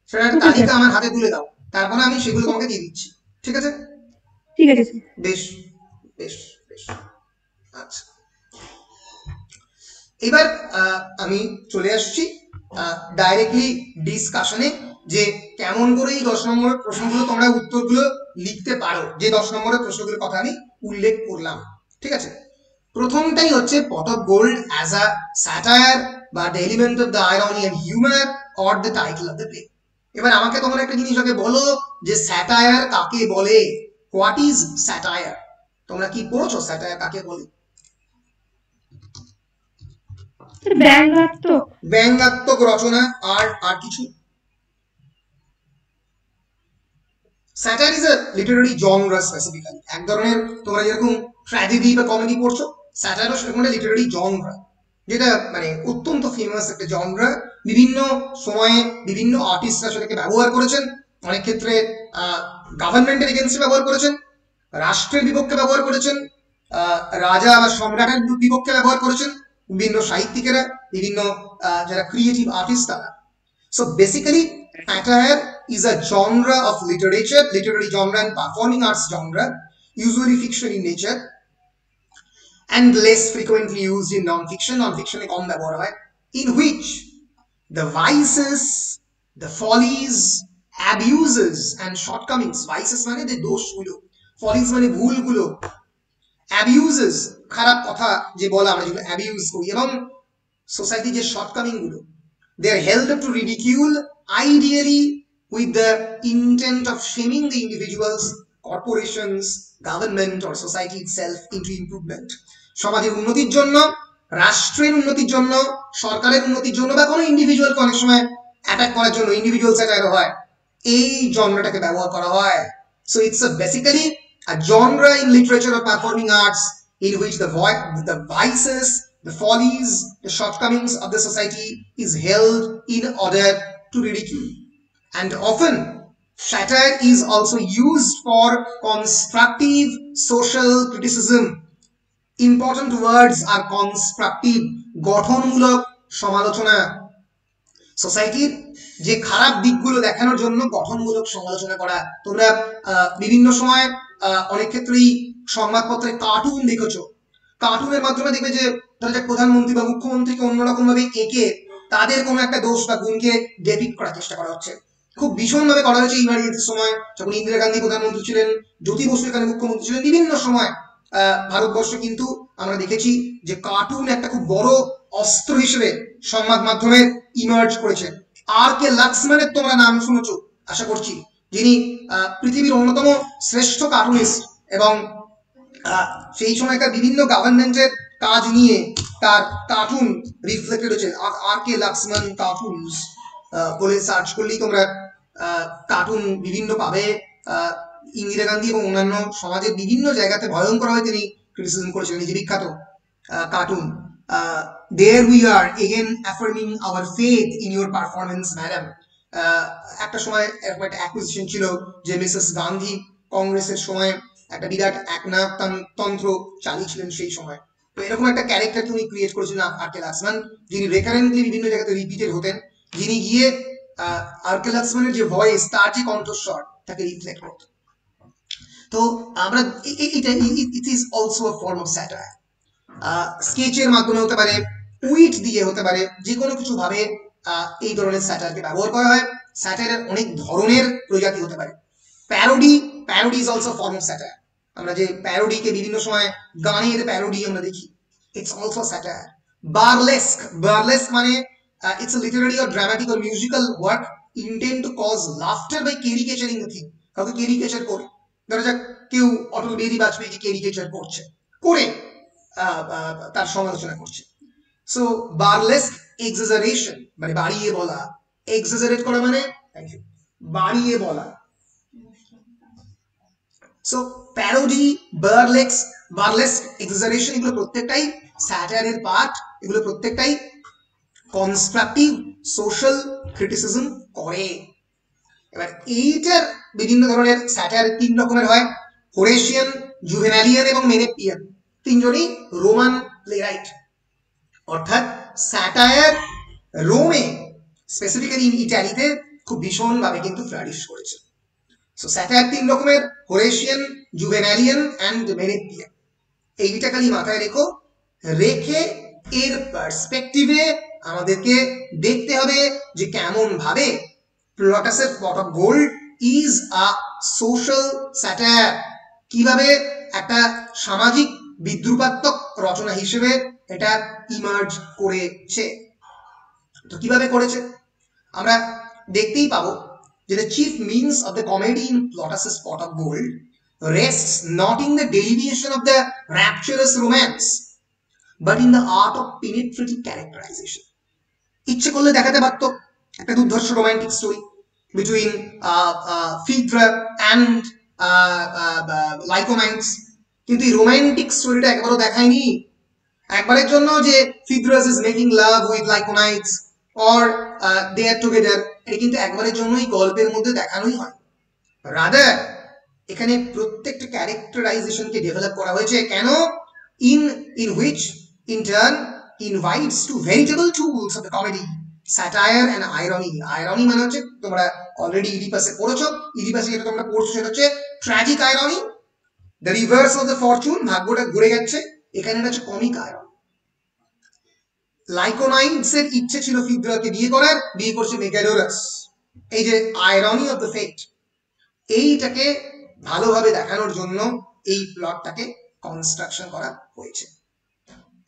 সেটা একটা তালিকা আমার হাতে তুলে দাও, তারপরে আমি সেগুলো তোমাকে দিয়ে দিচ্ছি, ঠিক আছে? ঠিক আছে। বেশ বেশ বেশ, আচ্ছা। এবার আমি চলে আসছি ডাইরেক্টলি ডিসকাশনে, যে কেমন করে এই 10 নম্বরের প্রশ্নগুলো তোমরা উত্তরগুলো লিখতে পারো, যে 10 নম্বরের প্রশ্নগুলোর কথা আমি উল্লেখ করলাম, ঠিক আছে? প্রথমটাই হচ্ছে pot of gold as a satire বা the element of the irony and humour or the title of the play. এবার আমাকে তোমরা একটা জিনিস আগে বলো যে স্যাটায়ার কাকে বলে, হোয়াট ইজ স্যাটায়ার? তোমরা কি পড়ছো স্যাটায়ার কাকে বলে? ব্যঙ্গাত্মক রচনা। আর কিছু? Satire is a Literary genre specifically, এক ধরনের, তোমরা যেরকম ট্র্যাজেডি বা কমেডি পড়ছো, স্যাটায়ারও সেরকম একটা লিটারারি জনরা, যেটা মানে অত্যন্ত ফেমাস একটা জনরা। বিভিন্ন সময়ে বিভিন্ন আর্টিস্টরা সেটাকে ব্যবহার করেছেন, অনেক ক্ষেত্রে গভর্নমেন্টের এগেনস্টে ব্যবহার করেছেন, রাষ্ট্রের বিপক্ষে ব্যবহার করেছেন, রাজা বা সম্রাটের বিপক্ষে ব্যবহার করেছেন বিভিন্ন সাহিত্যিকেরা, বিভিন্ন যারা ক্রিয়েটিভ আর্টিস্ট তারা। So basically satire is a genre of literature, literary genre and performing arts genre, usually fiction in nature and less frequently used in non-fiction. Non-fiction e kom ব্যবহার হয়, in which the vices, the follies, abuses and shortcomings, vices মানে যে দোষগুলো, follies মানে ভুলগুলো, abuses খারাপ কথা যে বলা আমরা যেগুলো অ্যাবিউজ করি, এবং সোসাইটি যে শর্টকামিং গুলো, they are held up to ridicule, ideally with the intent of shaming the individuals, corporations, government or society itself into improvement. সমাজের উন্নতির জন্য, রাষ্ট্রের উন্নতির জন্য, সরকারের উন্নতির জন্য, বা কোনো ইন্ডিভিজুয়ালকে অনেক সময় অ্যাটাক করার জন্য ইন্ডিভিজুয়াল স্যাটায়ার হয়, এই জনরাটাকে ব্যবহার করা হয়। So it's a basically a genre in literature or performing arts in which the vices, the follies, the shortcomings of the society is held in order to ridicule. And often satire is also used for constructive social criticism. Important words are constructive, গঠনমূলক সমালোচনা। সোসাইটির যে খারাপ দিকগুলো দেখানোর জন্য গঠনমূলক সমালোচনা করা। তোমরা বিভিন্ন সময় অনেক ক্ষেত্রেই সংবাদপত্রে কার্টুন দেখেছো, কার্টুনের মাধ্যমে দেখবে যে তারা প্রধানমন্ত্রী বা মুখ্যমন্ত্রীকে অন্যরকম ভাবে এঁকে তাদের কোনো একটা দোষ বা গুণকে ডেপিক্ট করার চেষ্টা করা হচ্ছে। খুব ভীষণভাবে করা হয়েছে ইমার্জেন্সির সময়, যখন ইন্দিরা গান্ধী প্রধানমন্ত্রী ছিলেন, জ্যোতি বসু এখানে মুখ্যমন্ত্রী ছিলেন। বিভিন্ন সময় ভারতবর্ষে কিন্তু আমরা দেখেছি যে কার্টুন একটা খুব বড় অস্ত্র হিসেবে সংবাদ মাধ্যমে ইমার্জ করেছে। আর কে লাক্সম্যানের তোমরা নাম শুনেছো আশা করছি, যিনি পৃথিবীর অন্যতম শ্রেষ্ঠ কার্টুনিস্ট এবং সেই সময়কার বিভিন্ন গভর্নমেন্টের কাজ নিয়ে তার কার্টুন রিফ্লেক্টেড হচ্ছে। আর কে লাক্সমান কার্টুনস বলে সার্চ করলেই তোমরা কার্টুন বিভিন্ন পাবে। ইন্দিরা গান্ধী এবং অন্যান্য সমাজের বিভিন্ন জায়গাতে ভয়ঙ্করভাবে তিনি ক্রিটিসিজম করেছিলেন, এই যে বিখ্যাত cartoon there we are again affirming our faith in your performance madam. একটা সময় এরকম একটা অ্যাকুইজিশন ছিল যে মিসেস গান্ধী কংগ্রেসের সময় একটা বিরাট একনায়কতন্ত্র চালিয়েছিলেন সেই সময়। তো এরকম একটা ক্যারেক্টার উনি ক্রিয়েট করেছিলেন আর কে লাক্সমান, যিনি রেকারেন্টলি বিভিন্ন জায়গাতে রিপিটেড হতেন, যিনি গিয়ে আর কে লাক্সমানের যে ভয়েস, তার যে কণ্ঠস্বর তাকে রিফ্লেক্ট করত। তো আমরা it is also a form of satire. স্কেচের মাধ্যমে হতে পারে, টুইট দিয়ে হতে পারে, যে কোনো কিছু ভাবে এই ধরনের স্যাটায়ারকে ব্যবহার করা হয়। স্যাটায়ারের অনেক ধরনের প্রজাতি হতে পারে। Parody is also form of satire. আমরা যে প্যারোডিকে বিভিন্ন সময় গানের প্যারোডি আমরা দেখি, ইটস অলসো স্যাটায়ার। বার্লেস্ক মানে it's a literary or dramatic or musical work intend to cause laughter by caricaturing the thing. কাউকে ক্যারিকেচার করে, ধরা যাক কেউ অটল বিহারী বাজপেয়ীকে ক্যারিকেচার করছে, করে তার সমালোচনা করছে। সো বার্লেস্ক এক্সাজারেশন মানে বাড়িয়ে বলা, এক্সাজারেট করা মানে বাড়িয়ে বলা। সো প্যারোডি, বার্লেস্ক, এক্সাজারেশন এগুলো প্রত্যেকটাই স্যাটায়ারের পার্ট। এগুলো প্রত্যেকটাই কনস্ট্রাকটিভ সোশ্যাল ক্রিটিসিজম করে। এবার এইটার বিভিন্ন ধরনের স্যাটায়ার তিন রকমের হয়, হোরেশিয়ান, জুভেনালিয়ান এবং মেনেপিয়ান। তিনজনই রোমান প্লেরাইট। অর্থাৎ স্যাটায়ার রোমে, স্পেসিফিক্যালি ইটালিতে খুব ভীষণভাবে কিন্তু ফ্লারিশ করেছে। সো স্যাটায়ার তিন রকমের, হোরেশিয়ান, জুভেনালিয়ান অ্যান্ড মেনেপিয়ান। এইটা খালি মাথায় রেখে এর পার্সপেক্টিভে আমাদেরকে দেখতে হবে যে কেমন ভাবে প্লটাসের pot of gold is a social satire, কিভাবে একটা সামাজিক বিদ্রুপাত্মক রচনা হিসেবে এটা ইমার্জ করেছে। তো কিভাবে করেছে আমরা দেখতেই পাবো যে the chief means of the comedy in Plautus's Pot of Gold rests not in the derivation of the rapturous romance but in the art of penetrating characterization. ইচ্ছে করলে দেখাতে পারত একটা দুর্ধর্ষ romantic story between Phaedra and Lyconides, কিন্তু এই romantic স্টোরিটা একবারও দেখায়নি। একবারের জন্য যে Phaedra's is making love with Lyconides or they are together, এটা কিন্তু একবারের জন্যই গল্পের মধ্যে দেখানোই হয়। রাদার এখানে প্রত্যেকটা ক্যারেক্টারাইজেশনকে ডেভেলপ করা হয়েছে। কেন? in which in turn invites to veritable tools of the comedy, satire and irony. Irony মানে হচ্ছে, তোমরা অলরেডি ইডিপাসে পড়েছো, ইডিপাসে যেটা তোমরা পড়ছো সেটা হচ্ছে tragic irony, the reverse of the fortune, ভাগ্যটা ঘুরে যাচ্ছে। এখানে এটা হচ্ছে কমিক আইরনি। লাইকোনাইটস এর ইচ্ছে ছিল ফিড্রাকে বিয়ে করার, বিয়ে করছে মেগালোরাস। এই যে আইরনি অফ দ্য ফেট, এইটাকে ভালোভাবে দেখানোর জন্য এই প্লটটাকে কনস্ট্রাকশন করা হয়েছে।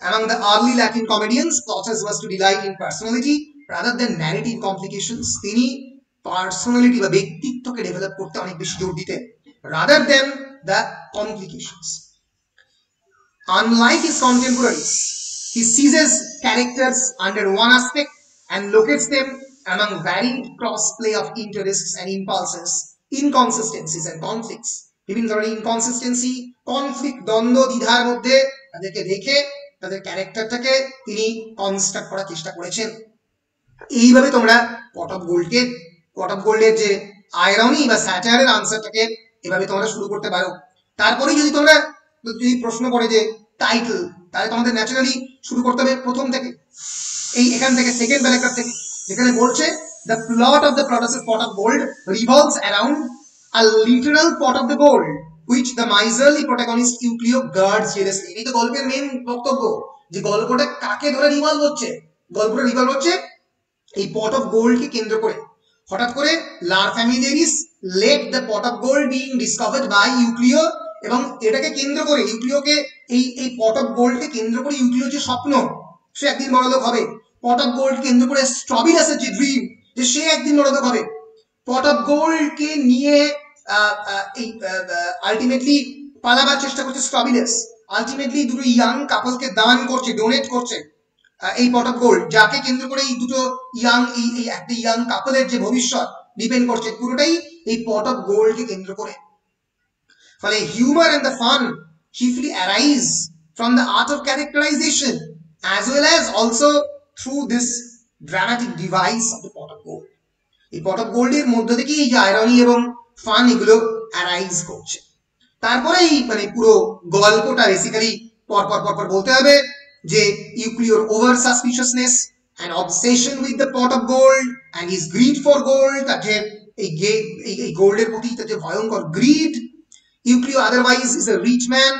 Among the early Latin comedians, Plautus was to delight in personality rather than narrative complications. তিনি পার্সোনালিটি বা ব্যক্তিত্বকে ডেভেলপ করতে অনেক বেশি জোর দিতেন, rather than the complications. Unlike his contemporaries, he seizes characters under one aspect and locates them among varied crossplay of interests and impulses, inconsistencies and conflicts. বিভিন্ন ধরনের inconsistency, conflict, দ্বন্দ্ব, দ্বিধার মধ্যে তাদেরকে রেখে তাদের ক্যারেক্টারটাকে তিনি কনস্ট্রাক্ট করার চেষ্টা করেছেন। এইভাবে তোমরা পট অফ গোল্ডের যে আয়রনি বা স্যাটায়ারের আনসারটাকে এভাবে তোমরা শুরু করতে পারো। তারপরে যদি প্রশ্ন করে যে টাইটেল, তাহলে তোমাদের ন্যাচারালি শুরু করতে হবে প্রথম থেকে, এখান থেকে সেকেন্ড প্যারাগ্রাফ থেকে, যেখানে বলছে the plot of the Plautus's Pot of Gold revolves around a literal pot of the gold which the miserly protagonist Euclio guards jealously. এই তো গল্পের মেইন বক্তব্য, যে গল্পটা কাকে ধরে রিভলভ হচ্ছে। গল্পটা রিভলভ হচ্ছে এই পট অফ গোল্ডকে কেন্দ্র করে। হঠাৎ করে Lar familiaris let the pot of gold being discovered by Euclio, এবং এটাকে কেন্দ্র করে ইউক্লিওকে এই পট অফ গোল্ডকে কেন্দ্র করে ইউক্লিও যে স্বপ্ন সে একদিন বড়লোক হবে, পট অফ গোল্ড কেন্দ্র করে স্ট্রবিলাসের যে ড্রিম যে সে একদিন বড়লোক হবে, পট অফ গোল্ডকে নিয়ে আলটিমেটলি পালাবার চেষ্টা করছে স্ট্রবিলাস, আলটিমেটলি দুটো ইয়াং কাপলকে দান করছে, ডোনেট করছে এই পট অফ গোল্ড, যাকে কেন্দ্র করে এই দুটো ইয়াং এই একটা ইয়াং কাপলের যে ভবিষ্যৎ ডিপেন্ড করছে পুরোটাই এই পট অফ গোল্ডকে কেন্দ্র করে। ফলে humour and the fun chiefly arise from the art of characterization as well as also through this dramatic device of the pot of gold. এই পট অফ গোল্ডের মধ্য থেকে এই যে আয়রনি এবং ফান এগুলো অ্যারাইজ করছে। তারপরে এই মানে পুরো গল্পটা বেসিক্যালি পরপর বলতে হবে যে ইউক্লিওর over সাসপিশিয়াসনেস and obsession with the pot of gold and his greed for gold, তার যে এই গোল্ডের প্রতি তার যে ভয়ঙ্কর grid. Euclio otherwise is a rich man,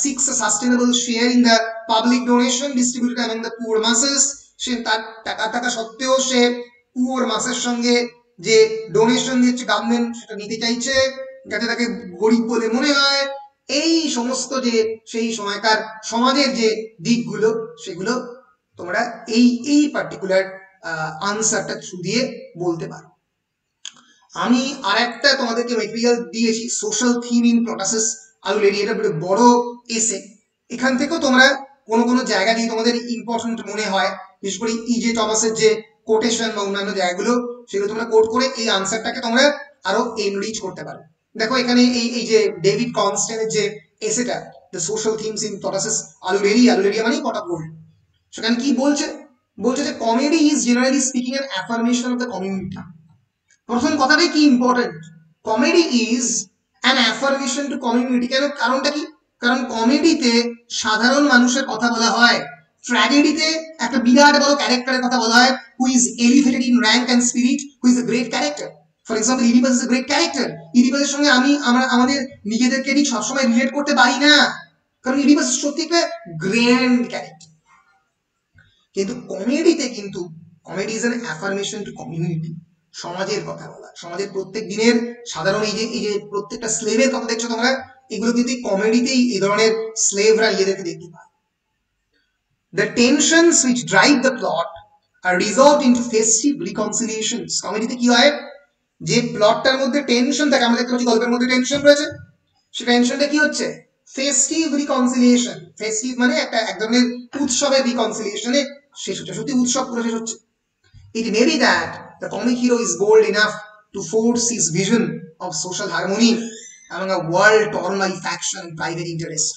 seeks a sustainable share in the public donation distributed among the poor masses. সে তার টাকা থাকা সত্ত্বেও সে পুয়ার মাসের সঙ্গে যে ডোনেশন দিচ্ছে গভর্নমেন্ট সেটা নিতে চাইছে যাতে তাকে গরিব বলে মনে হয়। এই সমস্ত যে সেই সময়কার সমাজের যে দিকগুলো সেগুলো তোমরা এই পার্টিকুলার আনসারটা থ্রু দিয়ে বলতে পারো। আমি আর একটা তোমাদেরকে মেটেরিয়াল দিয়েছি, সোশ্যাল থিম ইন প্রোটাসিস আলুলেরি, এটা বড় এসে। এখান থেকেও তোমরা কোনো জায়গা দিয়ে তোমাদের ইম্পর্টেন্ট মনে হয়, বিশেষ করে ইজে টমাসের যে কোটেশন বা অন্যান্য জায়গাগুলো সেগুলো তোমরা কোট করে এই আনসারটাকে তোমরা আরো এনরিচ করতে পারো। দেখো এখানে এই যে ডেভিড কনস্ট্যান্টের যে এসেটা দ্য সোশ্যাল থিমস ইন প্রোটাসিস আলুলেরি মানে পট অফ গোল্ড, সেখানে কি বলছে যে comedy is generally speaking an affirmation of the community. প্রথম কথাটাই কি important, comedy is an affirmation two community. কেন? কারণটা কি? কারণ কমেডিতে সাধারণ মানুষের কথা বলা হয়, ট্র্যাজেডিতে একটা বিরাট বড় ক্যারেক্টারের কথা বলা হয় who is elevated in rank and spirit, who is a great character. For example Oedipus is a great character. ইডিপাসের সঙ্গে আমরা আমাদের নিজেদেরকে ঠিক সবসময় রিলেট করতে পারি না, কারণ ইডিপাস সত্যি একটা গ্র্যান্ড ক্যারেক্টার। কিন্তু কমেডিতে কিন্তু comedy is an affirmation two community, সমাজের কথা বলা, সমাজের প্রত্যেক দিনের সাধারণ এই যে প্রত্যেকটা স্লেভের কথা দেখছো তোমরা, এগুলো কিন্তু কমেডিতেই এই ধরনের স্লেভরা নিজেদেরকে দেখতে পায়। The tensions which drive the plot are resolved into festive reconciliations. কমেডিতে কি হয়, যে প্লটটার মধ্যে টেনশন থাকে, আমরা দেখতে পাচ্ছি গল্পের মধ্যে টেনশন রয়েছে, সেই টেনশনটা কি হচ্ছে, ফেস্টিভ রিকনসিলিয়েশন। ফেস্টিভ মানে এক ধরনের উৎসবের রিকনসিলিয়েশনে শেষ হচ্ছে, সত্যি উৎসব পুরো শেষ হচ্ছে। It may be that the comic hero is bold enough to force his vision of social harmony among a world torn by faction and private interest.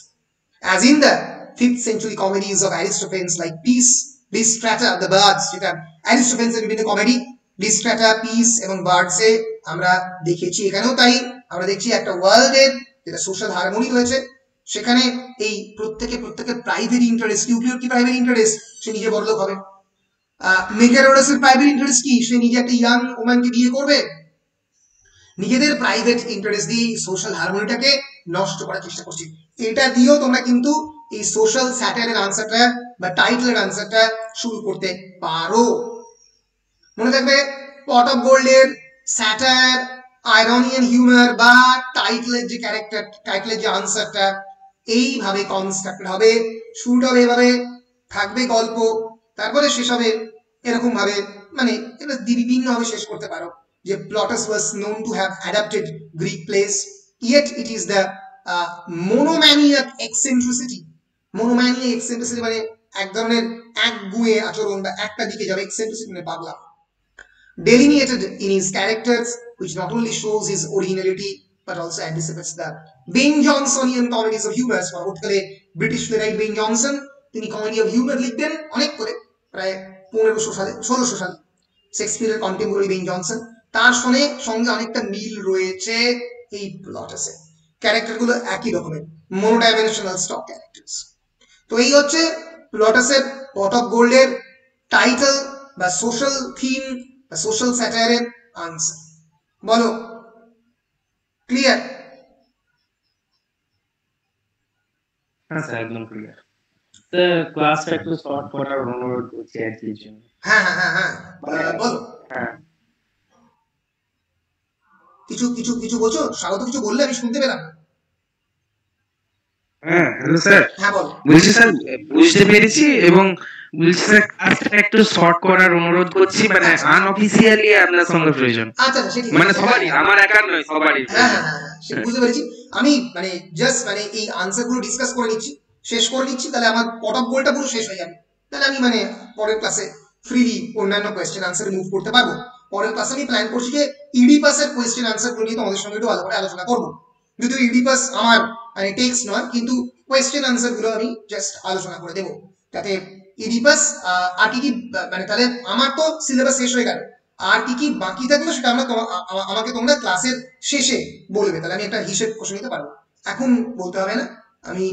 As in the 5th century comedies of Aristophanes like Peace, Lysistrata, The Birds, যেটা অ্যারিস্টোফেন্সের বিভিন্ন comedy লিস্ট্রাটা, piece এবং বার্ডসে আমরা দেখেছি। এখানেও তাই আমরা দেখছি একটা ওয়ার্ল্ডের যেটা সোশ্যাল হারমোনি রয়েছে, সেখানে এই প্রত্যেকের প্রাইভেট ইন্টারেস্ট। ইউক্লিওর কি প্রাইভেট ইন্টারেস্ট, সে নিজে বড়লোক হবে। মেকারোডাসের প্রাইভেট ইন্টারেস্ট কি, সে নিজে একটা ইয়াং ওম্যানকে বিয়ে করবে। নিজেদের প্রাইভেট ইন্টারেস্ট দিয়ে সোশ্যাল হারমোনিটাকে নষ্ট করার চেষ্টা করছে। এটা দিয়েও তোমরা কিন্তু এই সোশ্যাল স্যাটায়ারের আনসারটা বা টাইটেলের আনসারটা শুরু করতে পারো। মনে থাকবে পট অফ গোল্ডের স্যাটায়ার, আয়রনি এন্ড হিউমার বা টাইটেলের যে ক্যারেক্টার, টাইটেলের যে আনসারটা এইভাবে কনস্ট্রাক্টেড হবে। শুরুটা হবে এভাবে, থাকবে গল্প, তারপরে শেষ হবে এরকম ভাবে, মানে এটা বিভিন্ন ভাবে শেষ করতে পারো যে Plautus was known to have adapted Greek plays, yet it is the monomaniac eccentricity. Monomaniac eccentricity মানে এক ধরনের একগুঁয়ে আচরণ বা একটা দিকে যাবে, eccentricity মানে পাগলা, delineated in his characters, which not only shows his originality but also anticipates the Ben Jonsonian comedies of humor. পরবর্তীকালে ব্রিটিশ প্লেরাইট বেন জনসন তিনি কমেডি অফ হিউমার লিখতেন অনেক করে, প্রায় 1600 সালে। শেক্সপিয়ারের কন্টেম্পোরারি বেন জনসন, তার সঙ্গে অনেকটা মিল রয়েছে এই প্লটাসে। ক্যারেক্টারগুলো একই রকমের, মোনোডাইমেনশনাল স্টক ক্যারেক্টার্স। তো এই হচ্ছে প্লটাসের পট অফ গোল্ডের টাইটেল বা সোশ্যাল থিম বা সোশ্যাল স্যাটায়ারের আনসার। বলো, ক্লিয়ার? হ্যাঁ স্যার, একদম ক্লিয়ার। স্যার ক্লাসটা একটু শর্ট করার অনুরোধ করছি আর কি জন্য। হ্যাঁ, বলো। হ্যাঁ, কিছু বলছো? স্বাগত কিছু বললে আমি শুনতে পেলাম। হ্যাঁ হ্যালো স্যার। হ্যাঁ বলো। বলছি স্যার বুঝতে পেরেছি এবং বলছি স্যার কাজটা একটু শর্ট করার অনুরোধ করছি, মানে আনঅফিসিয়ালি আপনার সঙ্গে প্রয়োজন, আচ্ছা সেটি মানে সবারই, আমার একার নয়, সবারই। হ্যাঁ হ্যাঁ হ্যাঁ সেটা বুঝতে পেরেছি। আমি মানে জাস্ট মানে এই আনসার গুলো ডিসকাস করে নিচ্ছি, শেষ করে নিচ্ছি, তাহলে আমার পট অফ গোলটা পুরো শেষ হয়ে যাবে। তাহলে আমি মানে পরের ক্লাসে ফ্রিলি অন্যান্য কোয়েশ্চেন আনসার মুভ করতে পারবো। পরের ক্লাসে আমি প্ল্যান করছি যে ইডি পাসের কোয়েশ্চেন আনসার গুলো নিয়ে তোমাদের সঙ্গে একটু ভালো করে আলোচনা করবো। যদিও ইডি পাস আমার মানে টেক্সট নয়, কিন্তু কোয়েশ্চেন আনসার গুলো আমি জাস্ট আলোচনা করে দেবো, যাতে ইডি পাস আর কি কি মানে তাহলে আমার তো সিলেবাস শেষ হয়ে গেল, আর কি কি বাকি থাকলো সেটা আমরা আমাকে তোমরা ক্লাসের শেষে বলবে, তাহলে আমি একটা হিসেব কষে নিতে পারবো। এখন বলতে হবে না। আমি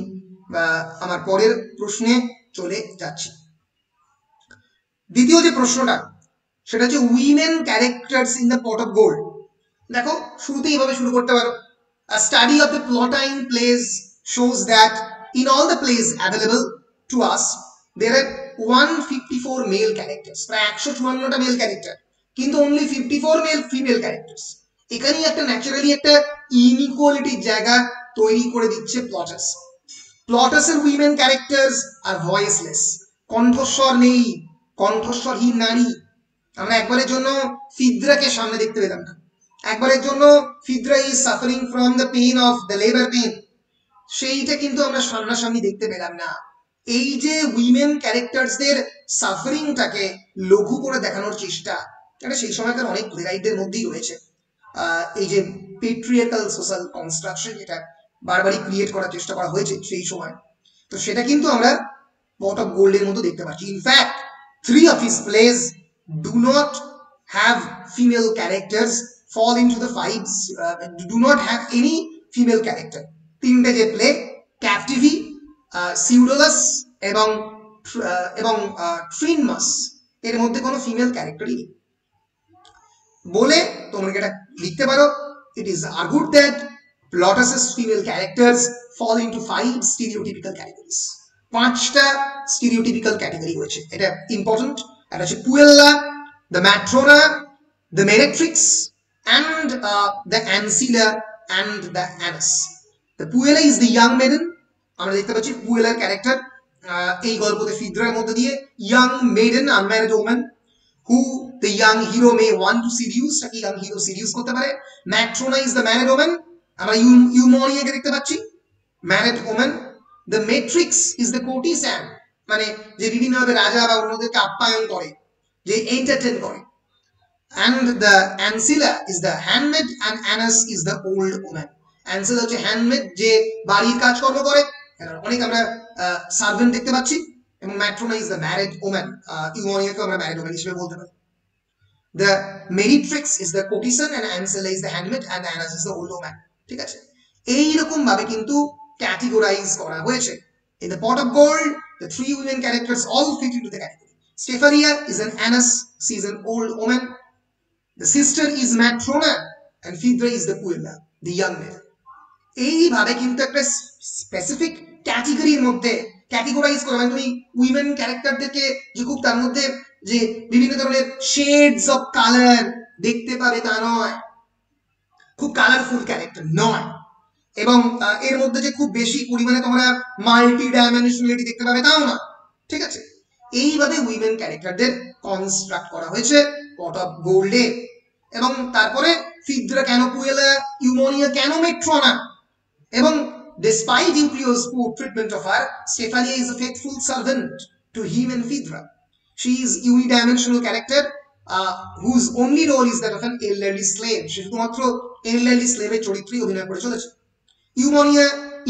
আমার পরের প্রশ্নে চলে যাচ্ছি। দ্বিতীয় যে প্রশ্নটা সেটা হচ্ছে women characters in the pot of gold. দেখো শুরুতেই এইভাবে শুরু করতে পারো, a study of the Plotine plays shows that in all the plays available to us there are 154 male characters, প্রায় 154টা মেল ক্যারেক্টার, কিন্তু only 54 মেল ফিমেল ক্যারেক্টার্স। এখানেই একটা ন্যাচারালি একটা ইনইকুয়ালিটির জায়গা তৈরি করে দিচ্ছে প্লটাস। প্লটাসের উইমেন ক্যারেক্টার্স আর ভয়েসলেস, কণ্ঠস্বর নেই, কণ্ঠস্বরহীন নারী। আমরা একবারের জন্য ফিদ্রাকে সামনে দেখতে পেলাম না, একবারের জন্য Phaedra is suffering from the pain of the labour pain, সেইটা কিন্তু আমরা সামনাসামনি দেখতে পেলাম না। এই যে উইমেন ক্যারেক্টারসদের সাফারিংটাকে লঘু করে দেখানোর চেষ্টা, এটা সেই সময়কার অনেক প্লেরাইটদের মধ্যেই রয়েছে। এই যে পেট্রিয়ার্কাল সোশ্যাল কনস্ট্রাকশন যেটা বারবারই ক্রিয়েট করার চেষ্টা করা হয়েছে সেই সময়, তো সেটা কিন্তু আমরা পট অফ গোল্ডের মতো দেখতে পাচ্ছি। In fact 3 of his plays do not have female characters, fall into the fives, do not have any female character. 3টে যে প্লে, ক্যাপটিভি, সিউডোলাস এবং ট্রিনমাস, এর মধ্যে কোনো ফিমেল ক্যারেক্টারই নেই বলে তোমরা এটা লিখতে পারো। It is argued that Plautus's female characters fall into 5 stereotypical categories। 5টা স্টিরিওটিপিক্যাল ক্যাটাগরি রয়েছে, এটা ইম্পর্টেন্ট। এটা হচ্ছে puella, the matrona, the meretrix and the ancilla and the anus. The puella is the young maiden. আমরা দেখতে পাচ্ছি পুয়েলার ক্যারেক্টার এই গল্পতে ফিদ্রার মধ্যে দিয়ে young maiden, unmarried woman who the young hero may want to seduce, তাকে young hero seduce করতে পারে। Matrona is the married woman, আমরা ইউমোনিয়াকে দেখতে পাচ্ছি married woman. The meretrix is the courtesan, মানে যে বিভিন্নভাবে রাজা বা অন্যদেরকে আপ্যায়ন করে, যে এন্টারটেইন করে। and the ancilla is the handmaid and anus is the old woman। ancilla হচ্ছে হ্যান্ডমেড, যে বাড়ির কাজকর্ম করে, অনেক আমরা সার্ভেন্ট দেখতে পাচ্ছি। এবং ম্যাট্রোনা ইজ দ্য ম্যারিড ওম্যান, ইউমোনিয়াকে আমরা ম্যারিড ওম্যান হিসেবে বলতে পারি। the meretrix is the courtesan and ancilla is the handmaid and anus is the old woman। ঠিক আছে, এই রকম ভাবে কিন্তু ক্যাটেগরাইজ করা হয়েছে। in the pot of gold the 3 women characters all fit into the category। Stephania is an anus, she is an old woman। The sister is Matrona and Phaedra is the puella, the young man। এইভাবে কিন্তু একটা specific ক্যাটাগরির মধ্যে categorise করা, মানে তুমি women ক্যারেক্টারদেরকে যে খুব তার মধ্যে যে বিভিন্ন ধরনের শেডস অফ কালার দেখতে পাবে তা নয়, খুব কালারফুল ক্যারেক্টার নয়, এবং এর মধ্যে যে খুব বেশি পরিমাণে তোমরা মাল্টি ডাইমেনশনালিটি দেখতে পাবে তাও না। ঠিক আছে, এইভাবে উইমেন ক্যারেক্টারদের কনস্ট্রাক্ট করা হয়েছে পট অফ গোল্ডে। এবং তারপরে ফিদ্রা কেন পুয়েলা, ইউমোনিয়া কেন মেট্রোনা, এবং despite Eucleo's poor treatment of her, Stephania is a faithful servant to him and Phaedra। She is unidimensional character whose only role is that of an elderly slave। সে শুধুমাত্র elderly slave-এর চরিত্রেই অভিনয় করে চলেছে। ইউমোনিয়া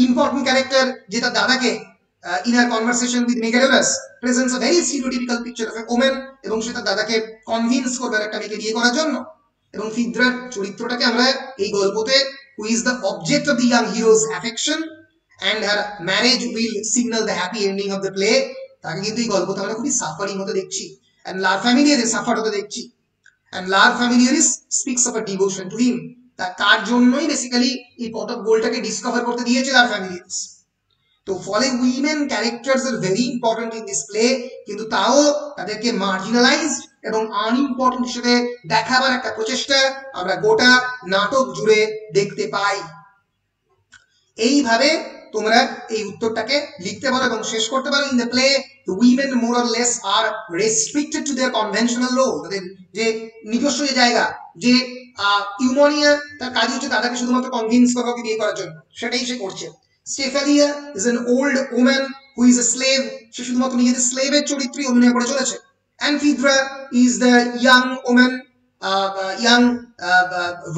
ইম্পর্টেন্ট ক্যারেক্টার, যে তার দাদাকে in her conversation with Megaloras presents a very stereotypical picture of a woman, এবং সে তার দাদাকে কনভিন্স করবে একটা মেয়েকে বিয়ে করার জন্য। এবং ফিদ্রার চরিত্রটাকে আমরা এই গল্পতে who is the object of the young hero's affection and her marriage will signal the happy ending of the play, তাকে কিন্তু এই গল্পতে আমরা খুবই সাফারিং হতে দেখছি, and lar familiaris সাফার হতে দেখছি, and lar familiaris speaks of a devotion to him। তার জন্যই বেসিক্যালি এই পট অফ গোল্ডটাকে ডিসকভার করতে দিয়েছে lar familiaris। তো ফলে women characters are very important in this play, কিন্তু তাও তাদেরকে মার্জিনালাইজড এবং আনইম্পর্টেন্ট হিসেবে দেখাবার একটা প্রচেষ্টা আমরা গোটা নাটক জুড়ে দেখতে পাই। এইভাবে তোমরা এই উত্তরটাকে লিখতে পারো এবং শেষ করতে পারো। In the play the women more or less are restricted to their conventional role, তাদের যে নিজস্ব যে জায়গা, যে ইউমোনিয়া তার কাজ হচ্ছে তাদেরকে শুধুমাত্র কনভিন্স করা ওকে বিয়ে করার জন্য, সেটাই সে করছে। Stefania is an old woman who is a slave, সে শুধুমাত্র নিজেদের স্লেভের চরিত্রই অভিনয় করে চলেছে। Amphitrite is the young woman, young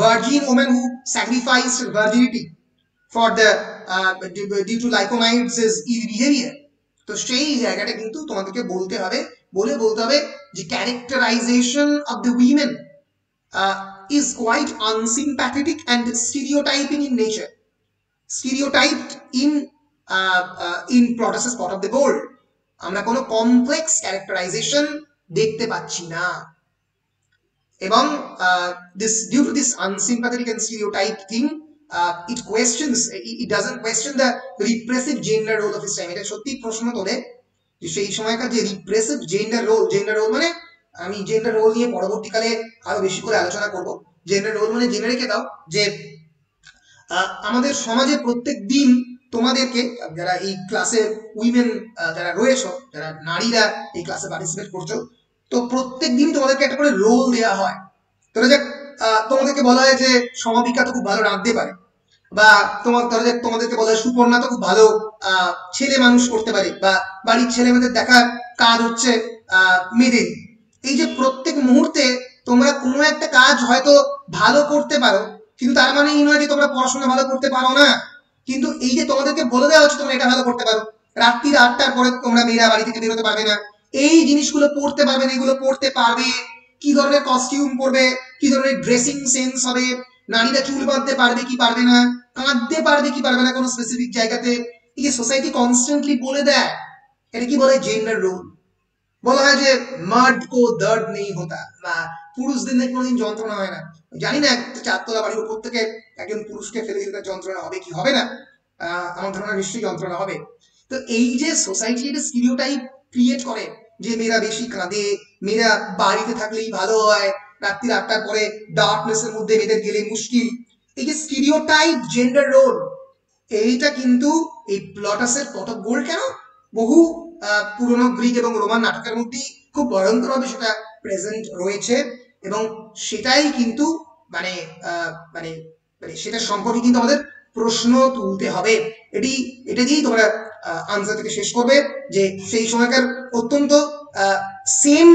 virgin woman who sacrificed virginity for the due to Lycomnides' ill behavior. তো সেই জায়গাটা কিন্তু তোমাদেরকে বলতে হবে, বলতে হবে যে characterization of the women is quite unsympathetic and stereotyping in nature, stereotyped in Plautus's Pot of the Gold. আমরা কোনো কমপ্লেক্স ক্যারেক্টারাইজেশন দেখতে পাচ্ছি না, এবং this due to this unsympathetic and stereotype thing, it doesn't question the repressive gender role of his time. এটা সত্যি প্রশ্ন তোলে যে সেই সময়কার যে রিপ্রেসিভ জেন্ডার রোল মানে আমি জেন্ডার রোল নিয়ে পরবর্তীকালে আরো বেশি করে আলোচনা করব। জেন্ডার রোল মানে জেনে রেখে দাও যে আমাদের সমাজে প্রত্যেক দিন তোমাদেরকে, যারা এই ক্লাসে উইমেন যারা রয়েছো, যারা নারীরা এই ক্লাসে পার্টিসিপেট করছো, তো প্রত্যেক দিন তোমাদেরকে একটা করে রোল দেওয়া হয়। ধরা যাক তোমাদেরকে বলা হয় যে সমাপিকা তো খুব ভালো রাঁধতে পারে, বা তোমাদেরকে বলা হয় সুপর্ণা তো খুব ভালো ছেলে মানুষ করতে পারে, বা বাড়ির ছেলে মেয়েদের দেখার কাজ হচ্ছে মেয়েদের। এই যে প্রত্যেক মুহূর্তে তোমরা কোনো একটা কাজ হয়তো ভালো করতে পারো, কিন্তু তার মানে এই নয় যে তোমরা পড়াশোনা ভালো করতে পারো না। কিন্তু এই যে তোমাদেরকে বলে দেওয়া হচ্ছে তোমরা এটা ভালো করতে পারো, রাত্রির 8টার পরে তোমরা মেয়েরা বাড়ি থেকে বেরোতে পারবে না, এই জিনিসগুলো পড়তে পারবে না, এগুলো পড়তে পারবে, কি ধরনের কস্টিউম পরবে, কি ধরনের ড্রেসিং সেন্স হবে, নারীরা চুল বাঁধতে পারবে কি পারবে না, কাঁদতে পারবে কি পারবে না কোনো স্পেসিফিক জায়গাতে, এই যে সোসাইটি কনস্ট্যান্টলি বলে দেয়, এটা কি বলে জেন্ডার রোল। বলা হয় যে মার্ড কো দর্দ নেই হতা, বা পুরুষদের নাকি কোনোদিন যন্ত্রণা হয় না। জানি না একটা 4তলা বাড়ির উপর থেকে একজন পুরুষকে ফেলে দিলে যন্ত্রণা হবে কি হবে না, আমার ধারণা নিশ্চয়ই যন্ত্রণা হবে। তো এই যে সোসাইটি একটা স্টিরিওটাইপ ক্রিয়েট করে যে মেয়েরা বেশি কাঁদে, মেয়েরা বাড়িতে থাকলেই ভালো হয়, রাত্রি 8টার পরে ডার্কনেসের মধ্যে মেয়েদের গেলে মুশকিল, এই যে স্টিরিওটাইপ জেন্ডার রোল, এইটা কিন্তু এই প্লটাসের পট অফ গোল্ড কেন বহু পুরনো গ্রিক এবং রোমান নাটকের মধ্যে খুব ভয়ঙ্করভাবে সেটা প্রেজেন্ট রয়েছে, এবং সেটাই কিন্তু মানে মানে সেটা সম্পর্কে কিন্তু আমাদের প্রশ্ন তুলতে হবে। এটা দিয়েই তোমরা আনসার থেকে শেষ করবে যে সেই সময়কার অত্যন্ত সেম